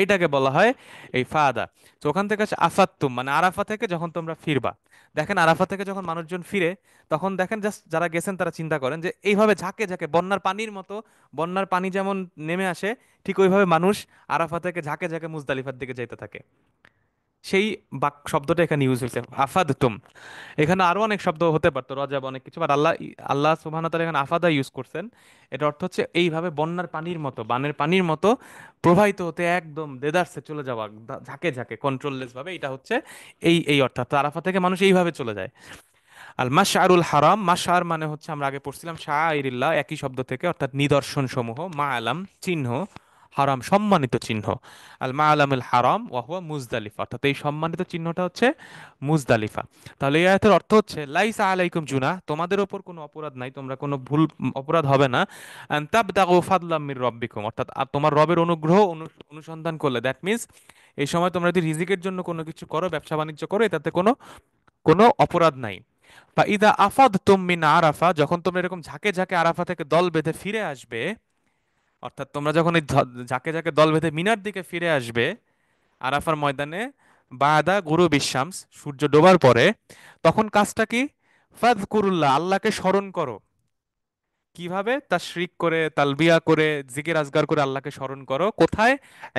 এটাকে বলা হয় এই ফাদা। তো ওখান থেকে আসে আফাত্তুম, মানে আরাফা থেকে যখন তোমরা ফিরবা। দেখেন আরাফা থেকে যখন মানুষজন ফিরে, তখন দেখেন জাস্ট যারা গেছেন তারা চিন্তা করেন যে এইভাবে ঝাঁকে ঝাঁকে বন্যার পানির মতো, বন্যার পানি যেমন নেমে আসে, ঠিক ওইভাবে মানুষ আরাফা থেকে ঝাঁকে ঝাঁকে মুজদালিফার দিকে যাইতে থাকে। সেই শব্দটা এখানে ইউজ হয়েছে, আফাদতুম। এখানে আরো অনেক শব্দ হতে পারতো, রজাব, অনেক কিছু, বাট আল্লাহ সুবহানাহু ওয়া তাআলা এখানে আফাদা ইউজ করছেন। এটার অর্থ হচ্ছে এইভাবে বন্যার পানির মতো, বানের পানির মতো প্রবাহিত হতে, একদম দেদারসে চলে যাওয়া, ঝাঁকে ঝাঁকে কন্ট্রোললেস ভাবে। এটা হচ্ছে এই এই অর্থাৎ আরাফা থেকে মানুষ এইভাবে চলে যায়। আল মাশআরুল হারাম, মাশআর মানে হচ্ছে আমরা আগে পড়ছিলাম শাআইরিল্লাহ, একই শব্দ থেকে, অর্থাৎ নিদর্শন সমূহ, মাআলাম চিহ্ন, হারাম সম্মানিত চিহ্ন। আল মাআলামুল হারাম ওয়া হুয়া মুজদালিফা, অর্থাৎ এই সম্মানিত চিহ্নটা হচ্ছে মুজদালিফা। তাহলে এই আয়াতের অর্থ হচ্ছে লাইসা আলাইকুম জুনাহ, তোমাদের ওপর কোনো অপরাধ নাই, তোমরা কোনো ভুল অপরাধ হবে না। আন তাবতাগু ফাদলাম মির রাব্বিকুম, অর্থাৎ আর তোমার রবের অনুগ্রহ অনুসন্ধান করলে, দ্যাট মিন্স এই সময় তোমরা যদি রিজিকের জন্য কোনো কিছু করো, ব্যবসা বাণিজ্য করো, এটাতে কোনো কোনো অপরাধ নাই। বা ইদা আফাদতুম মিন আরাফা, যখন তোমরা এরকম ঝাঁকে ঝাঁকে আরাফা থেকে দল বেঁধে ফিরে আসবে, অর্থাৎ তোমরা যখন এই ঝাঁকে ঝাঁকে দল বেঁধে মিনার দিকে ফিরে আসবে, আরাফার ময়দানে, বাদা গুরু বিশ্বামস সূর্য ডোবার পরে, তখন কাজটা কি? ফাযকুরুল্লাহ, আল্লাহকে স্মরণ করো। কিভাবে? তাশরিক করে, তালবিয়া করে, জিকির আজগার করে আল্লাহকে স্মরণ করো। কোথায়?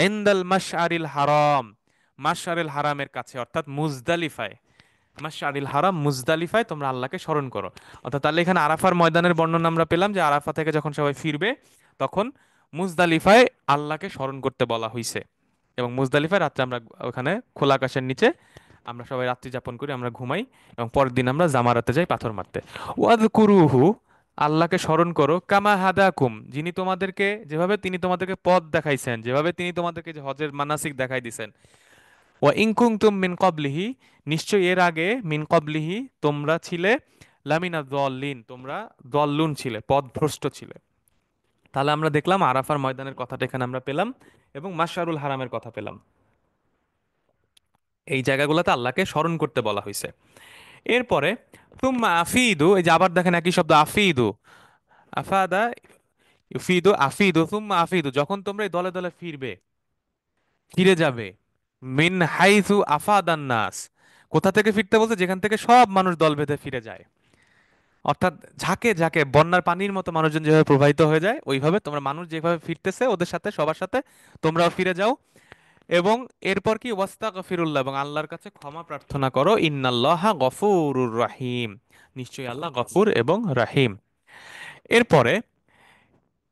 ইনদাল মাশআরিল হারাম, মাশআরিল হারামের কাছে, অর্থাৎ মুজদালিফায়। মাশআরিল হারাম মুজদালিফায় তোমরা আল্লাহকে স্মরণ করো। অর্থাৎ তাহলে এখানে আরাফার ময়দানের বর্ণনা আমরা পেলাম, যে আরাফা থেকে যখন সবাই ফিরবে, তখন মুজদালিফায় আল্লাহকে স্মরণ করতে বলা হয়েছে। এবং মুজদালিফায় রাত্রে আমরা ওখানে খোলা আকাশের নিচে আমরা সবাই রাত্রি যাপন করি, আমরা ঘুমাই, এবং পরের দিন আমরা জামারাতে যাই পাথর মারতে। ওয়াদকুরুহু, আল্লাহকে স্মরণ করো, কামা হাদাকুম, যিনি তোমাদেরকে, যেভাবে তিনি তোমাদেরকে পথ দেখাইছেন, যেভাবে তিনি তোমাদেরকে যে হজের মানাসিক দেখাই দিছেন। ওয়া ইন কুনতুম মিন ক্বাবলিহি, নিশ্চয় এর আগে, মিন ক্বাবলিহি তোমরা ছিলে, লামিনা যাল্লিন, তোমরা যাল্লুন ছিলে, পথভ্রষ্ট ছিলে। তাহলে আমরা দেখলাম আরাফার ময়দানের কথাটা এখানে আমরা পেলাম, এবং মাশআরুল হারামের কথা পেলাম। এই জায়গাগুলোতে আল্লাহকে স্মরণ করতে বলা হয়েছে। এরপরে তুম্মা আফিদু, এই যে আবার দেখেন একই শব্দ আফিদু, আফাদা ইউফিদু, আফিদু তুম্মা আফিদু, যখন তোমরা এই দলে দলে ফিরবে, ফিরে যাবে, মিন হাইথু আফাদান নাস, কোথা থেকে ফিরতে বলছে? যেখান থেকে সব মানুষ দল বেঁধে ফিরে যায়। অর্থাৎ ঝাঁকে ঝাঁকে বন্যার পানির মতো মানুষজন যেভাবে প্রবাহিত হয়ে যায়, ওইভাবে তোমরা, মানুষ যেভাবে ফিরতেছে ওদের সাথে, সবার সাথে তোমরাও ফিরে যাও। এবং এরপর কি? ওয়াস্তাগফিরুল্লাহ, এবং আল্লাহর কাছে ক্ষমা প্রার্থনা করো। ইন্নাল্লাহা গফুরুর রাহিম, নিশ্চয়ই আল্লাহ গফুর এবং রাহিম। এরপরে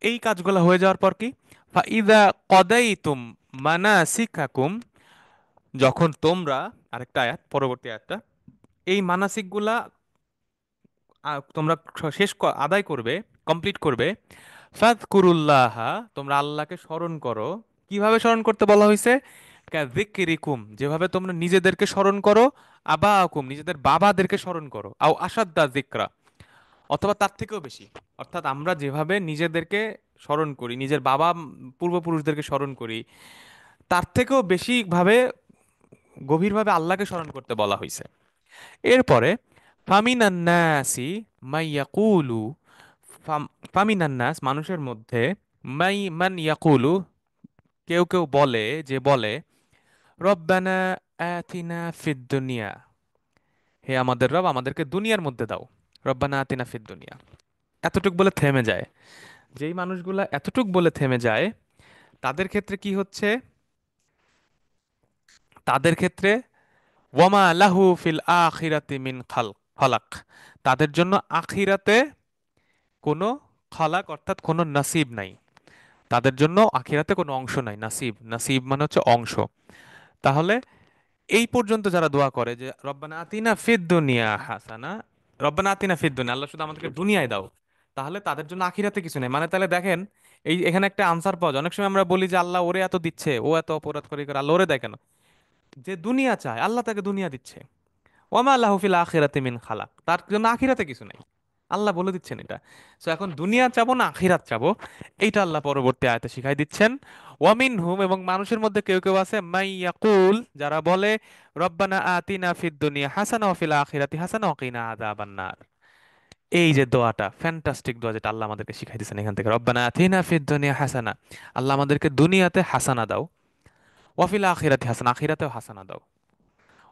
এই কাজগুলো হয়ে যাওয়ার পর কি? ফাইদা কদাইতুম মানাসিকাকুম, যখন তোমরা, আরেকটা আয়াত, পরবর্তী আয়াতটা, এই মানাসিকগুলা তোমরা শেষ আদায় করবে, কমপ্লিট করবে। ফাযকুরুল্লাহা, তোমরা আল্লাহকে স্মরণ করো। কিভাবে স্মরণ করতে বলা হয়েছে? কাযিকরিকুম, যেভাবে তোমরা নিজেদেরকে স্মরণ করো, আবাকুম, নিজেদের বাবাদেরকে স্মরণ করো, আও আসাদ্দা যিকরা, অথবা তার থেকেও বেশি। অর্থাৎ আমরা যেভাবে নিজেদেরকে স্মরণ করি, নিজের বাবা পূর্বপুরুষদেরকে স্মরণ করি, তার থেকেও বেশি ভাবে গভীরভাবে আল্লাহকে স্মরণ করতে বলা হয়েছে। এরপরে ফামিনান্নাসি মাইয়াকুলু, ফামিনান্নাস মানুষের মধ্যে, মান ইয়াকুলু কেউ কেউ বলে, যে বলে রব্বানা আতিনা ফিদ দুনিয়া, হে আমাদের রব আমাদেরকে দুনিয়ার মধ্যে দাও, রব্বানা আতিনা ফিদ দুনিয়া, এতটুক বলে থেমে যায়। যেই মানুষগুলা এতটুক বলে থেমে যায় তাদের ক্ষেত্রে কি হচ্ছে, তাদের ক্ষেত্রে ওয়ামা লাহু ফিল আখিরাতি মিন খালাক, তাদের জন্য আখিরাতে কোনো খালাক অর্থাৎ কোনো নসিব নাই, তাদের জন্য আখিরাতে কোনো অংশ নাই। নাসিব, নাসিব মানে হচ্ছে অংশ। তাহলে এই পর্যন্ত যারা দোয়া করে যে রব্বানা আতিনা ফিদ দুনিয়া হাসানা, রব্বানা আতিনা ফিদ দুনিয়া, আল্লাহ শুধু আমাদেরকে দুনিয়ায় দাও, তাহলে তাদের জন্য আখিরাতে কিছু নেই। মানে তাহলে দেখেন, এই এখানে একটা আনসার পাওয়া যায়। অনেক সময় আমরা বলি যে আল্লাহ ওরে এত দিচ্ছে, ও এত অপরাধ করে আল্লাহ ওরে দেয় কেন? যে দুনিয়া চায় আল্লাহ তাকে দুনিয়া দিচ্ছে। ওমা আল্লাহ ফিল আখিরাতি মিন খালাক, তার জন্য আখিরাতে কিছু নাই, আল্লাহ বলে দিচ্ছেন এটা। সো এখন দুনিয়া চাবো না আখিরাত চাবো, এইটা আল্লাহ পরবর্তী আয়াতে শিখাই দিচ্ছেন। ওয়ামিন হুম, এবং মানুষের মধ্যে কেউ কেউ আছে মাই ইয়াকুল, যারা বলে রব্বানা আতিনা ফিদ দুনিয়া হাসানা ওয়া ফিল আখিরাতি হাসানা ওয়া কিনা আযাবান নার। এই যে দোয়াটা, ফ্যান্টাস্টিক দোয়া, যেটা আল্লাহ আমাদেরকে শিখাই দিচ্ছেন এখান থেকে, রব্বানা আতিনা ফিদ দুনিয়া হাসানা, আল্লাহ আমাদেরকে দুনিয়াতে হাসানা দাও, ওয়া ফিল আখিরাতি হাসানা, আখিরাতেও হাসানা দাও,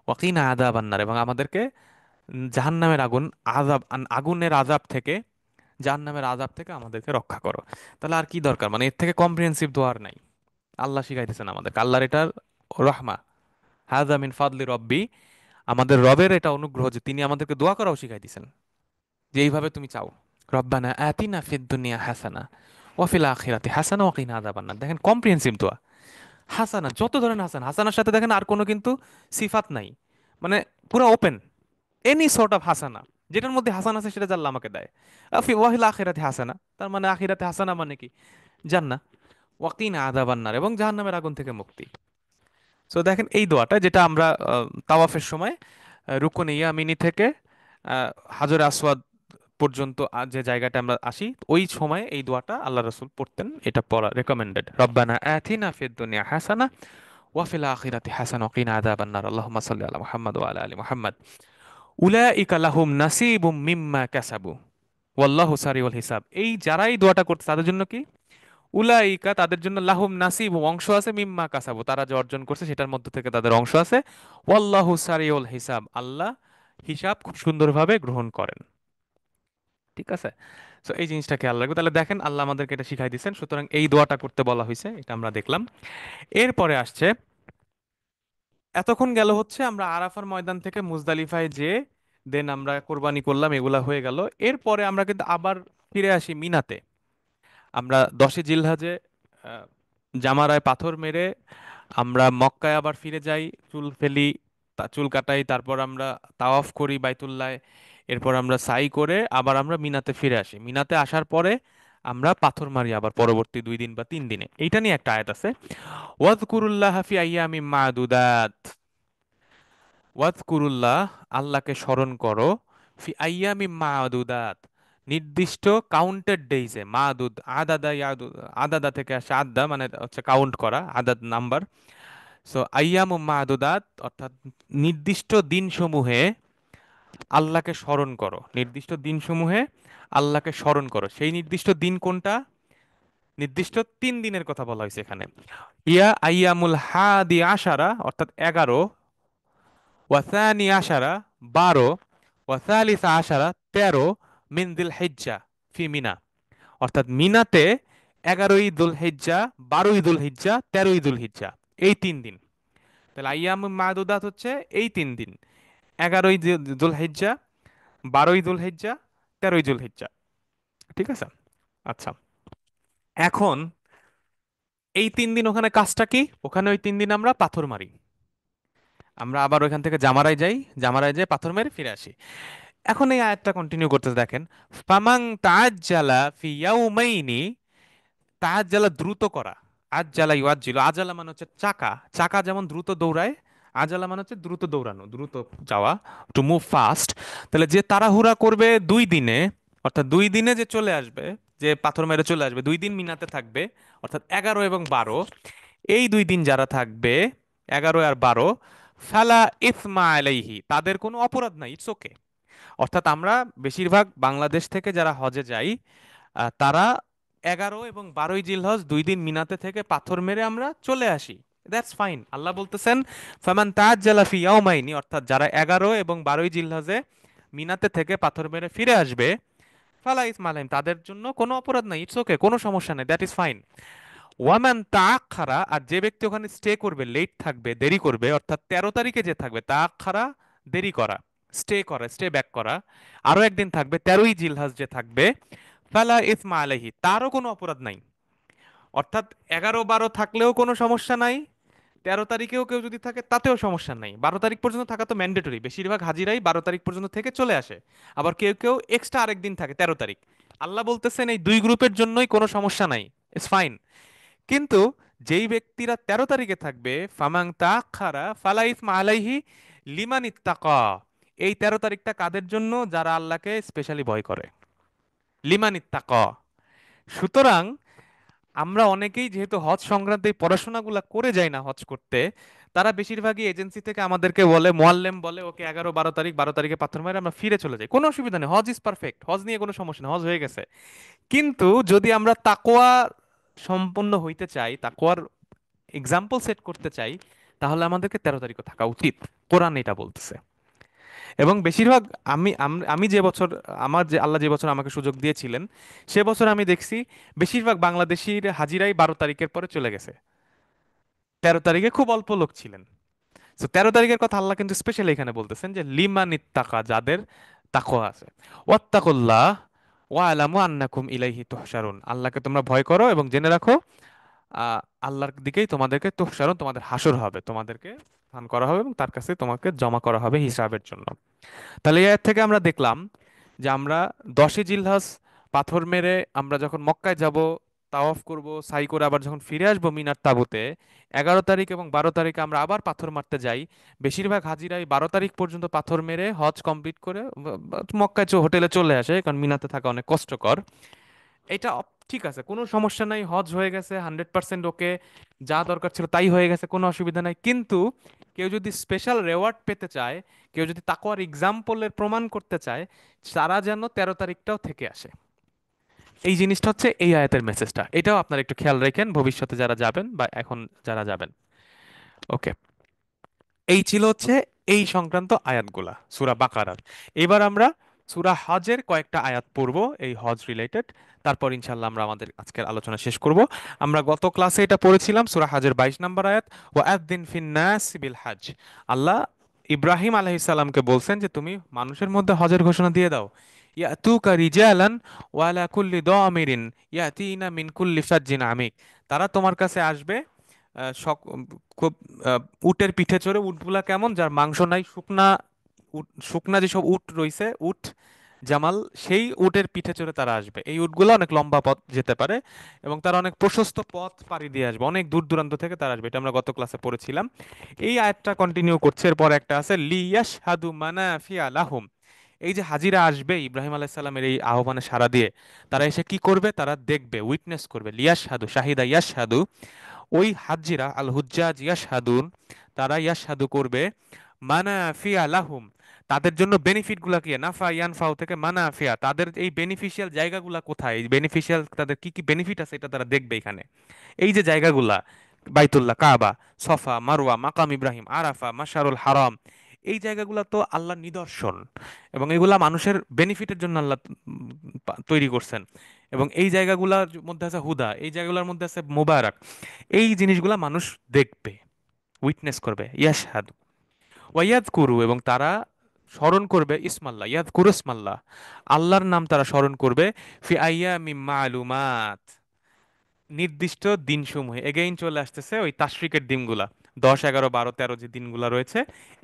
ওয়া কিনা আযাবান নার, এবং আমাদেরকে জাহান্নামের আগুন, আগুনের আযাব থেকে, জাহান্নামের আযাব থেকে আমাদেরকে রক্ষা করো। তাহলে আর কি দরকার, মানে এর থেকে কম্প্রিহেন্সিভ দোয়া আর নাই। আল্লাহ শিখাইতেছেন আমাদেরকে, আল্লাহর এটার রহমা, হাযা মিন ফাদলি রব্বি, আমাদের রবের এটা অনুগ্রহ যে তিনি আমাদেরকে দোয়া করাও শিখাই দিয়েছেন, যে এইভাবে তুমি চাও, রব্বানা আতিনা ফিদ দুনিয়া হাসানা ওয়া ফিল আখিরাতি হাসানা ওয়া কিনা আযাবান্নার। দেখেন কম্প্রিহেন্সিভ দোয়া। হাসানা, যত ধরনের হাসানা, হাসানার সাথে দেখেন আর কোনো কিন্তু সিফাত নাই, মানে পুরো ওপেন, এনি সর্ট অফ হাসানা, যেটার মধ্যে হাসান আছে সেটা জানলা আমাকে দেয়। ওয়াহিল আখিরাতে হাসানা, তার মানে আখিরাতে হাসানা মানে কি, জান্নাহ, ওয়াকিনা আযাবান্নার, এবং জাহান্নামের আগুন থেকে মুক্তি। সো দেখেন এই দোয়াটা, যেটা আমরা তাওয়াফের সময় রুকনে ইয়ামিনি থেকে আহ, হাজরে আসওয়াদ পর্যন্ত যে জায়গাটা আমরা আসি, ওই সময় এই দোয়াটা আল্লাহ রাসূল পড়তেন, এটা পড়া রেকমেন্ডেড। রব্বানা আতিনা ফিদ দুনিয়া হাসানা ওয়া ফিল আখিরাতি হাসানা ওয়া কিনা আযাবান্নার, আল্লাহুম্মা সাল্লি আলা মুহাম্মাদ ওয়া আলা আলি মুহাম্মাদ, উলাইকা লাহুম নাসিবুম মিম্মা কাসাবু ওয়াল্লাহু সারিউল হিসাব। এই যারা এই দোয়াটা করতে তাদের জন্য কি, উলাইকা তাদের জন্য, লাহুম নাসিবুম অংশ আছে, মিম্মা কাসাবু তারা যে অর্জন করছে সেটার মধ্যে থেকে তাদের অংশ আছে, ওয়াল্লাহু সারিউল হিসাব আল্লাহ হিসাব খুব সুন্দরভাবে গ্রহণ করেন। ঠিক আছে? তো এই জিনিসটা খেয়াল রাখবে। তাহলে দেখেন আল্লাহ আমাদেরকে এটা শিখাই দিয়েছেন, সুতরাং এই দোয়াটা করতে বলা হয়েছে, এটা আমরা দেখলাম। এরপরে আসছে, এতক্ষণ গেল হচ্ছে আমরা আরাফার ময়দান থেকে মুজদালিফায় যে দেন আমরা কোরবানি করলাম, এগুলা হয়ে গেল। এরপরে আমরা কিন্তু আবার ফিরে আসি মিনাতে। আমরা 10 জিলহজে আহ, জামারায় পাথর মেরে আমরা মক্কায় আবার ফিরে যাই, চুল ফেলি, চুল কাটাই, তারপর আমরা তাওয়াফ করি বাইতুল্লায়, এরপর আমরা সাই করে আবার আমরা মিনাতে ফিরে আসি। মিনাতে আসার পরে আমরা পাথর মারি আবার পরবর্তী 2 দিন বা 3 দিনে। এইটা নিয়ে একটা আয়াত আছে, ওয়াজকুরুল্লাহ ফি আইয়ামিম মাদুদাত, ওয়াজকুরুল্লাহ আল্লাহকে স্মরণ করো, ফি আইয়ামি মাদুদাত নির্দিষ্ট কাউন্টেড ডেইজে, মাদুদ আদাদা ইয়াদুদ, আদাদা থেকে আসে আদা মানে হচ্ছে কাউন্ট করা, আদাদ নাম্বার। সো আইয়ামু মাদুদাত অর্থাৎ নির্দিষ্ট দিনসমূহে আল্লাহকে স্মরণ করো, নির্দিষ্ট দিনসমূহে আল্লাহকে স্মরণ করো। সেই নির্দিষ্ট দিন কোনটা? নির্দিষ্ট 3 দিনের কথা বলা হয়েছে এখানে। ইয়া আইয়ামুল হাদি আশারা অর্থাৎ 11, ওয়াসানি আশারা 12, ওয়াসালিসা আশারা 13, মিন দিল হিজ্জা ফি মিনা, অর্থাৎ মিনাতে 11ই দুল হিজ্জা, 12ই দুল হিজ্জা, 13ই দুল হিজ্জা, এই 3 দিন। তাহলে আইয়াম মাদুদাত হচ্ছে এই 3 দিন, 11ই দুল হিজ্জা, 12ই দুল হিজ্জা, 13ই দুল হিজ্জা। ঠিক আছে? আচ্ছা, এখন এই 3 দিন ওখানে কাজটা কি, ওখানে ওই 3 দিন আমরা পাথর মারি, আমরা আবার ওইখান থেকে জামারায় যাই, জামারায় যেয়ে পাথর মেরে ফিরে আসি। এখন এই আয়াতটা কন্টিনিউ করতে দেখেন, ফামাং তাআজ্জালা ফি ইয়াউমাইনি, তাআজ্জালা দ্রুত করা, আজ্জালা ইউআজ্জিলু, আজালা মানে হচ্ছে চাকা, চাকা যেমন দ্রুত দৌড়ায়, আজালা মানে হচ্ছে দ্রুত দৌড়ানো, দ্রুত যাওয়া, টু মুভ ফাস্ট। তাহলে যে তাড়াহুড়া করবে 2 দিনে, অর্থাৎ 2 দিনে যে চলে আসবে, যে পাথর মেরে চলে আসবে, 2 দিন মিনাতে থাকবে, অর্থাৎ 11 এবং 12, এই 2 দিন যারা থাকবে, 11 আর 12, ফালা ইথমা আলাইহি, তাদের কোনো অপরাধ নাই, ইটস ওকে। অর্থাৎ আমরা বেশিরভাগ বাংলাদেশ থেকে যারা হজে যাই, তারা 11 এবং 12 জিলহজ 2 দিন মিনাতে থেকে পাথর মেরে আমরা চলে আসি। That's fine. আল্লাহ বলতেছেন ফামান তাআজ্জালা ফি ইয়াওমাইনি, অর্থাৎ যারা 11 এবং 12 জিলহজে মিনাতে থেকে পাথর মেরে ফিরে আসবে, ফালা ইসমা আলাইহিম, তাদের জন্য কোনো অপরাধ নাই, ইটস ওকে, কোনো সমস্যা নেই, দ্যাট ইজ ফাইন। ওয়ামান তাআখারা, আর যে ব্যক্তি ওখানে স্টে করবে, লেট থাকবে, দেরি করবে, অর্থাৎ 13 তারিখে যে থাকবে, তাআখারা দেরি করা, স্টে ব্যাক করা, আরো একদিন থাকবে 13ই জিলহজ যে থাকবে, ফালা ইসমা আলাইহি, তারও কোনো অপরাধ নাই। অর্থাৎ 11 12 থাকলেও কোনো সমস্যা নাই, 13 তারিখেও কেউ যদি থাকে তাতেও সমস্যা নাই। 12 তারিখ পর্যন্ত থাকা তো ম্যান্ডেটরি, বেশিরভাগ হাজিরাই 12 তারিখ পর্যন্ত থেকে চলে আসে। আবার কেউ কেউ এক্সট্রা আরেকদিন থাকে 13 তারিখ। আল্লাহ বলতেছেন এই 2 গ্রুপের জন্যই কোনো সমস্যা নাই, ইটস ফাইন। কিন্তু যেই ব্যক্তিরা 13 তারিখে থাকবে, ফামাং তাখারা ফালা ইসমা আলাইহি লিমান ইত্তাকা, এই 13 তারিখটা কাদের জন্য? যারা আল্লাহকে স্পেশালি ভয় করে, লিমান ইত্তাকা। সুতরাং আমরা অনেকেই যেহেতু হজ সংক্রান্ত এই পড়াশোনাগুলো করে যাই না হজ করতে, তারা বেশিরভাগই এজেন্সি থেকে আমাদেরকে বলে, মোয়াল্লেম বলে, ওকে 11 12 তারিখ, 12 তারিখে পাথর মারে আমরা ফিরে চলে যাই, কোনো অসুবিধা নেই, হজ ইজ পারফেক্ট, হজ নিয়ে কোনো সমস্যা নেই, হজ হয়ে গেছে। কিন্তু যদি আমরা তাকওয়া সম্পন্ন হইতে চাই, তাকওয়ার এক্সাম্পল সেট করতে চাই, তাহলে আমাদেরকে 13 তারিখও থাকা উচিত। কোরআন এটা বলতেছে। এবং বেশিরভাগ, আমি যে বছর, আমার যে আল্লাহ যে বছর আমাকে সুযোগ দিয়েছিলেন, সে বছর আমি দেখছি বেশিরভাগ বাংলাদেশির হাজিরাই 12 তারিখের পরে চলে গেছে। 13 তারিখে খুব অল্প লোক ছিলেন। তো 13 তারিখের কথা আল্লাহ কিন্তু স্পেশালি এখানে বলতেছেন যে লিমান ইত্তাকা, যাদের তাকওয়া আছে। ওয়াত্তাকুল্লাহ ওয়া আলামু আন্নাকুম ইলাইহি তুহশারুন, আল্লাহকে তোমরা ভয় করো এবং জেনে রাখো আল্লাহর দিকেই তোমাদেরকে তুহশারুন, তোমাদের হাসর হবে, তোমাদেরকে স্থান করা হবে এবং তার কাছে তোমাকে জমা করা হবে হিসাবের জন্য। তাহলে এর থেকে আমরা দেখলাম যে আমরা 10ই জিলহজ পাথর মেরে আমরা যখন মক্কায় যাব, তাওয়াফ করব, সাই করে আবার যখন ফিরে আসবো মিনার তাঁবুতে, 11 তারিখ এবং 12 তারিখে আমরা আবার পাথর মারতে যাই। বেশিরভাগ হাজিরাই 12 তারিখ পর্যন্ত পাথর মেরে হজ কমপ্লিট করে মক্কায় হোটেলে চলে আসে, কারণ মিনাতে থাকা অনেক কষ্টকর। এটা ঠিক আছে, কোনো সমস্যা নাই, হজ হয়ে গেছে, 100% ওকে, যা দরকার ছিল তাই হয়ে গেছে, কোনো অসুবিধা নাই। কিন্তু কেউ যদি স্পেশাল রেওয়ার্ড পেতে চায়, কেউ যদি তাকওয়ার এক্সাম্পলের প্রমাণ করতে চায়, তারা যেন 13 তারিখটাও থেকে আসে। এই জিনিসটা হচ্ছে এই আয়াতের মেসেজটা, এটাও আপনারা একটু খেয়াল রাখেন ভবিষ্যতে যারা যাবেন বা এখন যারা যাবেন। ওকে, এই ছিল হচ্ছে এই সংক্রান্ত আয়াতগুলা সূরা বাকারার। এবার আমরা সূরা হজের কয়েকটা আয়াত পড়বো এই হজ রিলেটেড, তারপর ইনশাল্লাহ আমরা আমাদের আজকের আলোচনা শেষ করব। আমরা গত ক্লাসে এটা পড়েছিলাম, সূরা হজের 22 নম্বর আয়াত, ওয়া আযদিন ফিন নাস বিল হজ। আল্লাহ ইব্রাহিম আলাইহিস সালামকে বলছেন যে তুমি মানুষের মধ্যে হজের ঘোষণা দিয়ে দাও, ইয়াতুকা রিজালান ওয়া আলা কুল্লি দামিরিন ইয়াতিনা মিন কুল্লি ফাজ্জিন আমিক, তারা তোমার কাছে আসবে খুব উটের পিঠে চড়ে। উটগুলা কেমন? যার মাংস নাই, শুকনা শুকনা যেসব উট রইছে, উট জামাল, সেই উটের পিঠে চড়ে তারা আসবে। এই উটগুলা অনেক লম্বা পথ যেতে পারে এবং তারা অনেক প্রশস্ত পথ পাড়ি দিয়ে আসবে, অনেক দূর দূরান্ত থেকে তারা আসবে। এটা আমরা গত ক্লাসে পড়েছিলাম। এই আয়াতটা কন্টিনিউ করছে, এরপর একটা আছে লিয়াশহাদু মানাফিআ লাহুম। এই যে হাজিরা আসবে ইব্রাহিম আলাইহিস সালামের এই আহ্বানে সাড়া দিয়ে, তারা এসে কি করবে? তারা দেখবে, উইটনেস করবে। লিয়াশহাদু, শাহিদা ইয়াশহাদু, ওই হাজ্জিরা আল হুজ্জাজ ইয়াশহাদুন, তারা ইয়াশহাদু করবে মানাফিয়া লাহুম, তাদের জন্য বেনিফিট গুলা কি, নাফা ইয়ানফাও থেকে মানাফিয়া, তাদের এই বেনিফিশিয়াল জায়গাগুলা কোথায়, এই বেনিফিশিয়াল তাদের কি কি বেনিফিট আছে এটা তারা দেখবে এখানে। এই যে জায়গাগুলা, বাইতুল্লাহ, কাবা, সফা, মারওয়া, মাকাম ইব্রাহিম, আরাফা, মাশারুল হারাম, এই জায়গাগুলা তো আল্লাহর নিদর্শন এবং এগুলা মানুষের বেনিফিটের জন্য আল্লাহ তৈরি করছেন। এবং এই জায়গাগুলোর মধ্যে আছে হুদা, এই জায়গাগুলোর মধ্যে আছে মুবারাক। এই জিনিসগুলা মানুষ দেখবে, উইটনেস করবে। ইয়াশহাদ ওয়াইয়াদ কুরু, এবং তারা স্মরণ করবে ইসমাল্লাহ, ইয়াদ কুরু ইসমাল্লাহ, আল্লাহর নাম তারা স্মরণ করবে, ফি আইয়ামিম মালুমাত, নির্দিষ্ট দিনসমূহে। এগেইন চলে আসতেছে ওই তাশরিকের দিনগুলা, 10 11 12 13 যে দিনগুলা রয়েছে,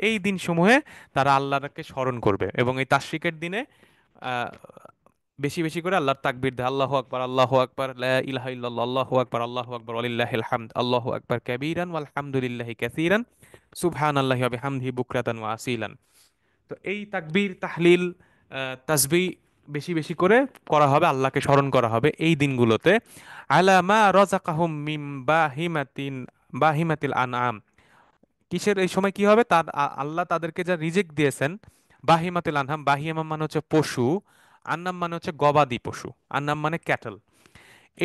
এই দিনসমূহে তারা আল্লাহকে স্মরণ করবে এবং এই তাশরিকের দিনে আহ, বেশি বেশি করে আল্লাহর তাকবীর দেয়, আল্লাহু আকবার, আল্লাহু আকবার, লা ইলাহা ইল্লাল্লাহ, আল্লাহু আকবার, আল্লাহু আকবার, ওয়ালিল্লাহিল হামদ, আল্লাহু আকবার কাবীরান ওয়ালহামদুলিল্লাহি কাসীরান সুবহানাল্লাহি ওয়া বিহামদিহি বুকরাতান ওয়া আসীলান। তো এই তাকবীর, তাহলিল, তাসবিহ বেশি বেশি করে করা হবে, আল্লাহকে স্মরণ করা হবে এই দিনগুলোতে। আলা মা রাযাকাহুম মিন বাহিমাতিন বাহিমাতিল আনআম। কিসের এই সময় কি হবে, তার আল্লাহ তাদেরকে যা রিজিক দিয়েছেন, বাহিমাতিল আনহাম, বাহিমা মানে হচ্ছে পশু, আন্নাম মানে হচ্ছে গবাদি পশু, আন্নাম মানে ক্যাটল।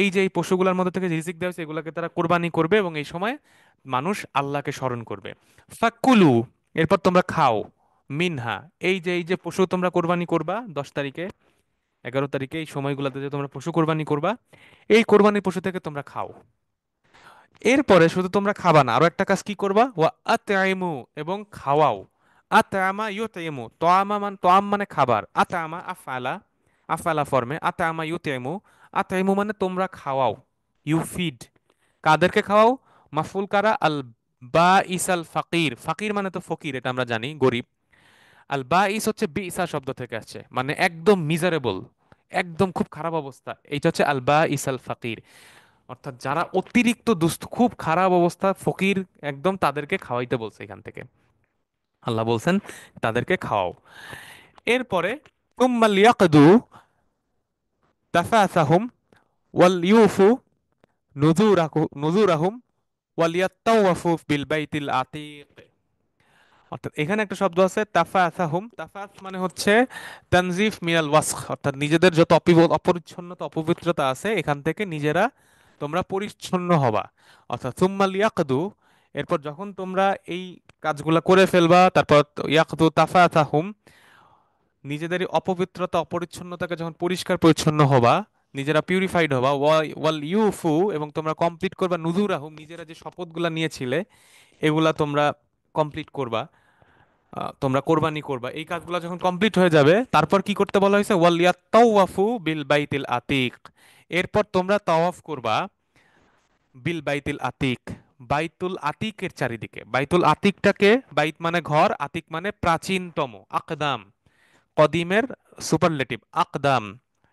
এই যে এই পশুগুলোর মধ্যে থেকে রিজিক দেওয়া হয়েছে এগুলোকে তারা কোরবানি করবে এবং এই সময় মানুষ আল্লাহকে স্মরণ করবে। ফাকুলু, এরপর তোমরা খাও, মিনহা, এই যে পশু তোমরা কোরবানি করবা 10 তারিখে, 11 তারিখে, এই সময়গুলোতে যে তোমরা পশু কোরবানি করবা, এই কোরবানির পশু থেকে তোমরা খাও। এরপরে শুধু তোমরা খাবা না, আরো একটা কাজ কি করবা, ওয়া আতআইমু, এবং খাওয়াও। আতআমা ইউতঈমু, তোয়াম মানে খাবার, আতআমা আফআলা, আফআলা ফর্মে, আতআমা ইউতঈমু, আতঈমু মানে তোমরা খাওয়াও, ইউ ফিড। কাদেরকে খাওয়াও? মাফুল কারা, আল বা ইসাল ফাকির, ফাকির মানে তো ফকির, এটা আমরা জানি, গরিব। আল বা ইস হচ্ছে বিসা শব্দ থেকে আসছে, মানে একদম মিজারেবল, একদম খুব খারাপ অবস্থা, এইটা হচ্ছে আল বা ইসাল ফাকির। অর্থাৎ যারা অতিরিক্ত দুস্থ, খুব খারাপ অবস্থা, ফকির একদম, তাদেরকে খাওয়াইতে বলছে এখান থেকে। আল্লাহ বলছেন তাদেরকে খাওয়াও। এরপরে তুম্মা লিয়াকদু তাফাসাহুম ওয়াল ইউফু নুযুরাহুম ওয়াল ইয়াত্তাওয়াফু বিল বাইতিল আতীক। অর্থাৎ এখানে একটা শব্দ আছে তাফাসাহুম, তাফাস মানে হচ্ছে তানজিফ মিনাল ওয়াসখ, অর্থাৎ নিজেদের যত অপরিচ্ছন্নতা অপবিত্রতা আছে এখান থেকে নিজেরা তোমরা পরিচ্ছন্ন হবা। অর্থাৎ সুম্মা লিয়াকদু, এরপর যখন তোমরা এই কাজগুলা করে ফেলবা, তারপর ইয়াকদু তাফাসাহুম, নিজেদের এই অপবিত্রতা অপরিচ্ছন্নতাকে যখন পরিষ্কার পরিচ্ছন্ন হবা, নিজেরা পিউরিফাইড হবা, ওয়াল ইউফু, এবং তোমরা কমপ্লিট করবা নুযুরাহুম, নিজেরা যে শপথগুলা নিয়েছিলে এগুলা তোমরা কমপ্লিট করবা, তোমরা কোরবানি করবা। এই কাজগুলো যখন কমপ্লিট হয়ে যাবে তারপর কি করতে বলা হয়েছে, ওয়াল ইয়াত্তাওয়াফু বিল বাইতিল আতিক, এরপর তোমরা তাওয়াফ করবা বিল বাইতিল আতিক, বাইতুল আতিকের চারিদিকে। বাইতুল আতিকটাকে, বাইত মানে ঘর, আতিক মানে প্রাচীনতম, আকদাম, কদিমের সুপারলেটিভ, আকদাম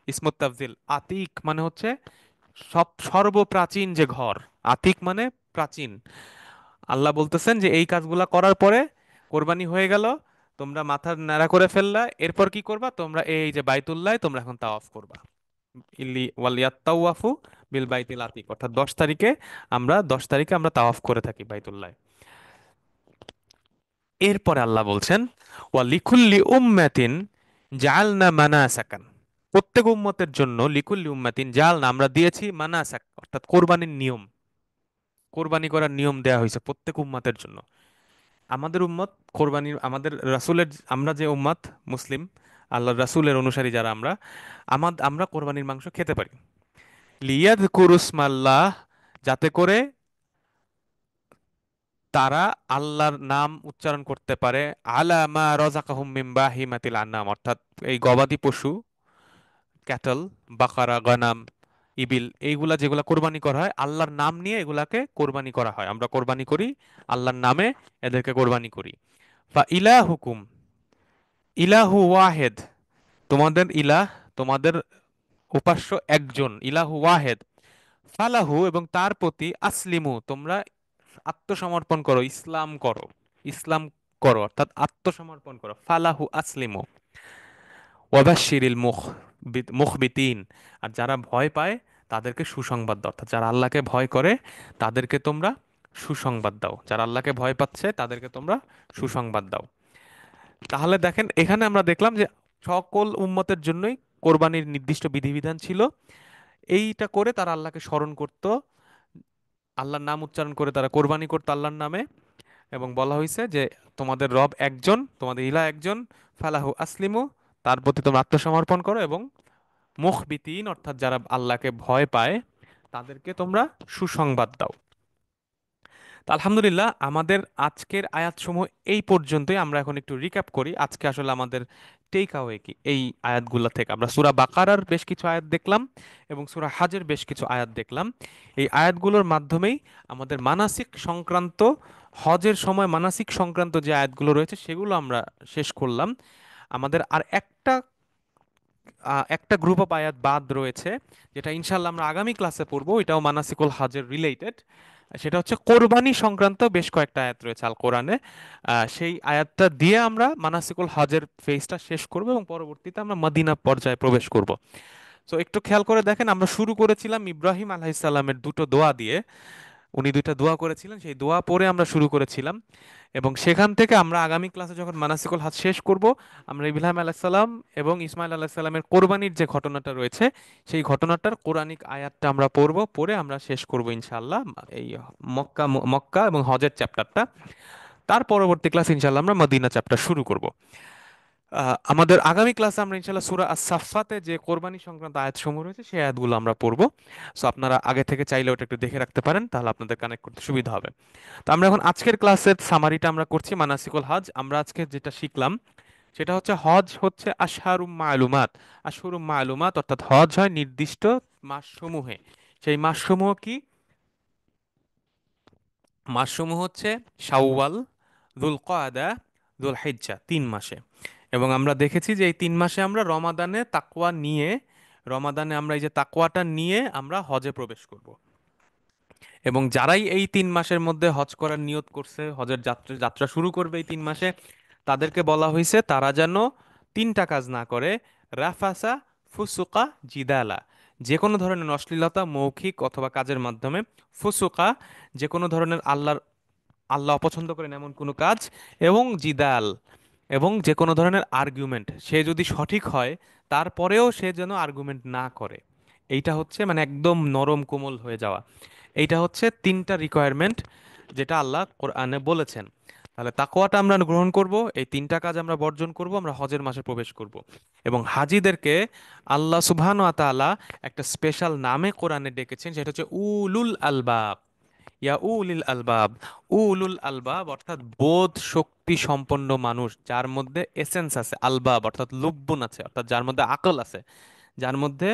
ইসমুত তাফজিল, আতিক মানে হচ্ছে সর্বপ্রাচীন যে ঘর, আতিক মানে প্রাচীন। আল্লাহ বলতেছেন যে এই কাজগুলা করার পরে কোরবানি হয়ে গেল, তোমরা মাথা নাড়া করে ফেললা, এরপর কি করবা, তোমরা এই যে বাইতুল্লাহ তোমরা এখন তাওয়াফ করবা, ইল্লি ওয়ালিয়াত্তাওয়াফু বিল বাইতিল আতিক। অর্থাৎ 10 তারিখে, আমরা 10 তারিখে আমরা তাওয়াফ করে থাকি বাইতুল্লাহ। এরপরে আল্লাহ বলছেন ওয়া লিকুল্লি উম্মাতিন জাআলনা মানাসাকান, প্রত্যেক উম্মতের জন্য, লিকুল্লি উম্মাতিন জাআলনা আমরা দিয়েছি, মানাসাক অর্থাৎ কোরবানির নিয়ম, কোরবানি করার নিয়ম দেয়া হয়েছে প্রত্যেক উম্মতের জন্য। আমাদের উম্মত কোরবানির, আমাদের রাসূলের, আমরা যে উম্মত মুসলিম, আল্লাহর রাসূলের অনুসারী যারা আমরা, আমরা কোরবানির মাংস খেতে পারি। লিয়াযকুরুসমাল্লাহ, যাতে করে তারা আল্লাহর নাম উচ্চারণ করতে পারে, আলা মা রাযাকাহুম মিন বাহিমাতিল আনআম, অর্থাৎ এই গবাদি পশু, ক্যাটল, বাকারা, গনাম, ইবিল, এইগুলা যেগুলা কোরবানি করা হয় আল্লাহর নাম নিয়ে, এগুলাকে কোরবানি করা হয়, আমরা কোরবানি করি আল্লাহর নামে, এদেরকে কোরবানি করি। ফা ইলাহুকুম, ইলাহু ওয়াহেদ, তোমাদের ইলাহ, তোমাদের উপাস্য একজন, ইলাহু ওয়াহেদ, ফালাহু, এবং তার প্রতি, আসলিমু, তোমরা আত্মসমর্পণ করো, ইসলাম করো, ইসলাম করো অর্থাৎ আত্মসমর্পণ করো, ফালাহু আসলিমু, ওয়াবাশশিরিল মুখবিতিন, আর যারা ভয় পায় তাদেরকে সুসংবাদ দাও, অর্থাৎ যারা আল্লাহকে ভয় করে তাদেরকে তোমরা সুসংবাদ দাও, যারা আল্লাহকে ভয় পাচ্ছে তাদেরকে তোমরা সুসংবাদ দাও। তাহলে দেখেন এখানে আমরা দেখলাম যে সকল উম্মতের জন্যই কোরবানির নির্দিষ্ট বিধিবিধান ছিল, এইটা করে তারা আল্লাহকে স্মরণ করত, আল্লাহর নাম উচ্চারণ করে তারা কোরবানি করতো আল্লাহর নামে, এবং বলা হয়েছে যে তোমাদের রব একজন, তোমাদের ইলাহ একজন, ফালাহু আসলিমু, তার প্রতি তোমরা আত্মসমর্পণ করো, এবং মুখবিতিন অর্থাৎ যারা আল্লাহকে ভয় পায় তাদেরকে তোমরা সুসংবাদ দাও। তো আলহামদুলিল্লাহ, আমাদের আজকের আয়াতসমূহ এই পর্যন্তই। আমরা এখন একটু রিক্যাপ করি আজকে আসলে আমাদের টেক আওয়ে কি এই আয়াতগুলো থেকে। আমরা সূরা বাকারার বেশ কিছু আয়াত দেখলাম এবং সূরা হাজের বেশ কিছু আয়াত দেখলাম। এই আয়াতগুলোর মাধ্যমেই আমাদের মানাসিক সংক্রান্ত, হজের সময় মানাসিক সংক্রান্ত যে আয়াতগুলো রয়েছে সেগুলো আমরা শেষ করলাম। আমাদের আর একটা গ্রুপ অফ আয়াত বাদ রয়েছে, যেটা ইনশাল্লাহ আমরা আগামী ক্লাসে পড়বো, এটাও মানাসিকুল হজের রিলেটেড। সেটা হচ্ছে কোরবানি সংক্রান্ত বেশ কয়েকটা আয়াত রয়েছে আল কোরআনে। সেই আয়াতটা দিয়ে আমরা মানাসিকুল হজের ফেজটা শেষ করব এবং পরবর্তীতে আমরা মদিনা পর্যায়ে প্রবেশ করব। তো একটু খেয়াল করে দেখেন, আমরা শুরু করেছিলাম ইব্রাহিম আলাইহিস সালামের দুটো দোয়া দিয়ে। উনি দুইটা দোয়া করেছিলেন, সেই দোয়া পড়ে আমরা শুরু করেছিলাম। এবং সেখান থেকে আমরা আগামী ক্লাসে যখন মানাসিকুল হজ শেষ করব, আমরা ইব্রাহিম আলাইসাল্লাম এবং ইসমাইল আলাইসাল্লামের কোরবানির যে ঘটনাটা রয়েছে, সেই ঘটনাটার কোরআনিক আয়াতটা আমরা পড়ব, পড়ে আমরা শেষ করব ইনশাআল্লাহ এই মক্কা এবং হজের চ্যাপ্টারটা। তার পরবর্তী ক্লাস ইনশাআল্লাহ আমরা মদিনা চ্যাপ্টার শুরু করব। আমাদের আগামী ক্লাসে আমরা ইনশাআল্লাহ সূরা আস-সাফফাতে যে কোরবানি সংক্রান্ত আয়াতসমূহ রয়েছে সেই আয়াতগুলো আমরা পড়ব। সো আপনারা আগে থেকে চাইলে ওটা একটু দেখে রাখতে পারেন, তাহলে আপনাদের কানেক্ট করতে সুবিধা হবে। তো আমরা এখন আজকের ক্লাসের সামারিটা আমরা করছি, মানাসিকুল হজ। আমরা আজকে যেটা শিখলাম সেটা হচ্ছে হজ হচ্ছে আশহারুম মালুমাত। আশহুরুম মালুমাত অর্থাৎ হজ হয় নির্দিষ্ট মাসসমূহে। সেই মাসসমূহ কি? মাসসমূহ হচ্ছে শাওয়াল, যুলকাদা, যুলহিজ্জা, 3 মাসে। এবং আমরা দেখেছি যে এই 3 মাসে আমরা রমাদানে তাকওয়া নিয়ে, রমাদানে আমরা এই যে তাকওয়াটা নিয়ে আমরা হজে প্রবেশ করব। এবং যারাই এই 3 মাসের মধ্যে হজ করার নিয়ত করছে, হজের যাত্রা যাত্রা শুরু করবে এই 3 মাসে, তাদেরকে বলা হয়েছে তারা যেন 3টা কাজ না করে: রাফাসা, ফুসুকা, জিদালা। যে কোনো ধরনের অশ্লীলতা মৌখিক অথবা কাজের মাধ্যমে, ফুসুকা যে কোনো ধরনের আল্লাহ অপছন্দ করেন এমন কোনো কাজ, এবং জিদাল এবং যে কোনো ধরনের আর্গুমেন্ট, সে যদি সঠিক হয় তারপরেও সে যেন আর্গুমেন্ট না করে। এইটা হচ্ছে মানে একদম নরম কোমল হয়ে যাওয়া। এইটা হচ্ছে 3টা রিকোয়ারমেন্ট যেটা আল্লাহ কোরআনে বলেছেন। তাহলে তাকওয়াটা আমরা গ্রহণ করব, এই 3টা কাজ আমরা বর্জন করব, আমরা হজের মাসে প্রবেশ করব। এবং হাজিদেরকে আল্লাহ সুবহান ওয়া তাআলা একটা স্পেশাল নামে কোরআনে ডেকেছেন, সেটা হচ্ছে উলুল আলবাব। ইয়া উলিল আলবাব। উলুল আলবাব অর্থাৎ বোধ শক্তি সম্পন্ন মানুষ, যার মধ্যে এসেন্স আছে, আলবাব অর্থাৎ লুব্বুন আছে, অর্থাৎ যার মধ্যে আকল আছে, যার মধ্যে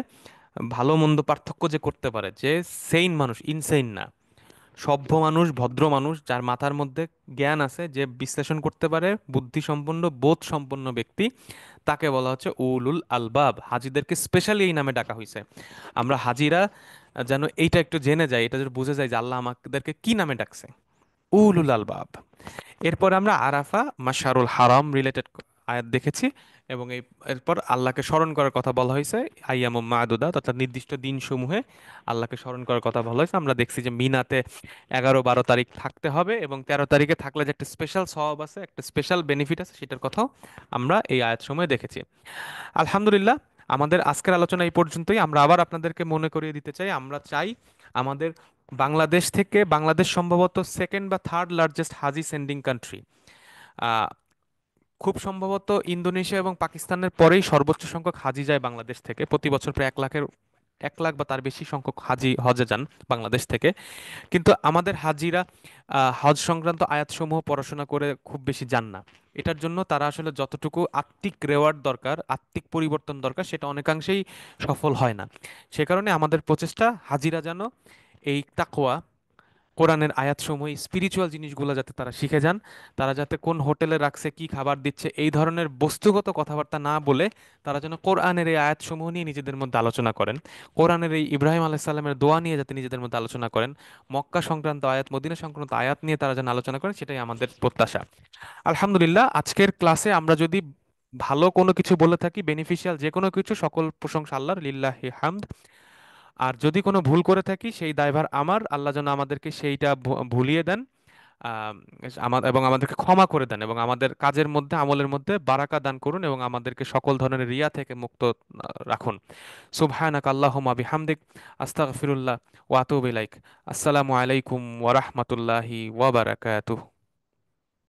ভালো মন্দ পার্থক্য যে করতে পারে, যে সেইন মানুষ, ইনসেইন না। সভ্য মানুষ, ভদ্র মানুষ, যার মাথার মধ্যে জ্ঞান আছে, যে বিশ্লেষণ করতে পারে, বুদ্ধি সম্পন্ন, বোধ সম্পন্ন ব্যক্তি, তাকে বলা হচ্ছে উলুল আলবাব। হাজিদেরকে স্পেশালি এই নামে ডাকা হয়েছে। আমরা হাজিরা যেন এইটা একটু জেনে যাই, এটা যেন বুঝে যাই যে আল্লাহ আমাদেরকে কি নামে ডাকছে, উলুল আলবাব। এরপর আমরা আরাফা, মাশারুল হারাম রিলেটেড আয়াত দেখেছি। এবং এরপর আল্লাহকে স্মরণ করার কথা বলা হয়েছে, আইয়ামুম মাদুদাত অর্থাৎ নির্দিষ্ট দিনসমূহে আল্লাহকে স্মরণ করার কথা বলা হয়েছে। আমরা দেখছি যে মিনাতে 11-12 তারিখ থাকতে হবে, এবং 13 তারিখে থাকলে যে একটা স্পেশাল সওয়াব আছে, একটা স্পেশাল বেনিফিট আছে, সেটার কথাও আমরা এই আয়াত সময়ে দেখেছি। আলহামদুলিল্লাহ, আমাদের আজকের আলোচনা এই পর্যন্তই। আমরা আবার আপনাদেরকে মনে করিয়ে দিতে চাই, আমরা চাই আমাদের বাংলাদেশ থেকে, বাংলাদেশ সম্ভবত সেকেন্ড বা থার্ড লার্জেস্ট হাজি সেন্ডিং কান্ট্রি। খুব সম্ভবত ইন্দোনেশিয়া এবং পাকিস্তানের পরেই সর্বোচ্চ সংখ্যক হাজি যায় বাংলাদেশ থেকে। প্রতি বছর প্রায় 1 লাখ বা তার বেশি সংখ্যক হাজি হজে যান বাংলাদেশ থেকে। কিন্তু আমাদের হাজিরা হজ সংক্রান্ত আয়াতসমূহ পড়াশোনা করে খুব বেশি যান না। এটার জন্য তারা আসলে যতটুকু আত্মিক রেওয়ার্ড দরকার, আত্মিক পরিবর্তন দরকার, সেটা অনেকাংশেই সফল হয় না। সে কারণে আমাদের প্রচেষ্টা হাজিরা যেন এই তাকওয়া, কোরআনের আয়াতসমূহ, স্পিরিচুয়াল জিনিসগুলো যাতে তারা শিখে যান। তারা যাতে কোন হোটেলে রাখছে, কি খাবার দিচ্ছে, এই ধরনের বস্তুগত কথাবার্তা না বলে তারা যেন কোরআনের এই আয়াতসমূহ নিয়ে নিজেদের মধ্যে আলোচনা করেন। কোরআনের এই ইব্রাহিম আলাইহিস সালামের দোয়া নিয়ে যাতে নিজেদের মধ্যে আলোচনা করেন। মক্কা সংক্রান্ত আয়াত, মদিনা সংক্রান্ত আয়াত নিয়ে তারা যেন আলোচনা করেন, সেটাই আমাদের প্রত্যাশা। আলহামদুলিল্লাহ, আজকের ক্লাসে আমরা যদি ভালো কোনো কিছু বলে থাকি, বেনিফিশিয়াল যে কোনো কিছু, সকল প্রশংসা আল্লাহর, লিল্লাহি হামদ। আর যদি কোনো ভুল করে থাকি, সেই দায়ভার আমার। আল্লাহ যেন আমাদেরকে সেইটা ভুলিয়ে দেন, আম, এবং আমাদেরকে ক্ষমা করে দেন, এবং আমাদের কাজের মধ্যে, আমলের মধ্যে বারাকা দান করুন, এবং আমাদেরকে সকল ধরনের রিয়া থেকে মুক্ত রাখুন। সুবহানাক আল্লাহুম্মা বিহামদিক, আস্তাগফিরুল্লাহ ওয়া আতুবু ইলাইক। আসসালামু আলাইকুম ওয়া রাহমাতুল্লাহি ওয়া বারাকাতুহু।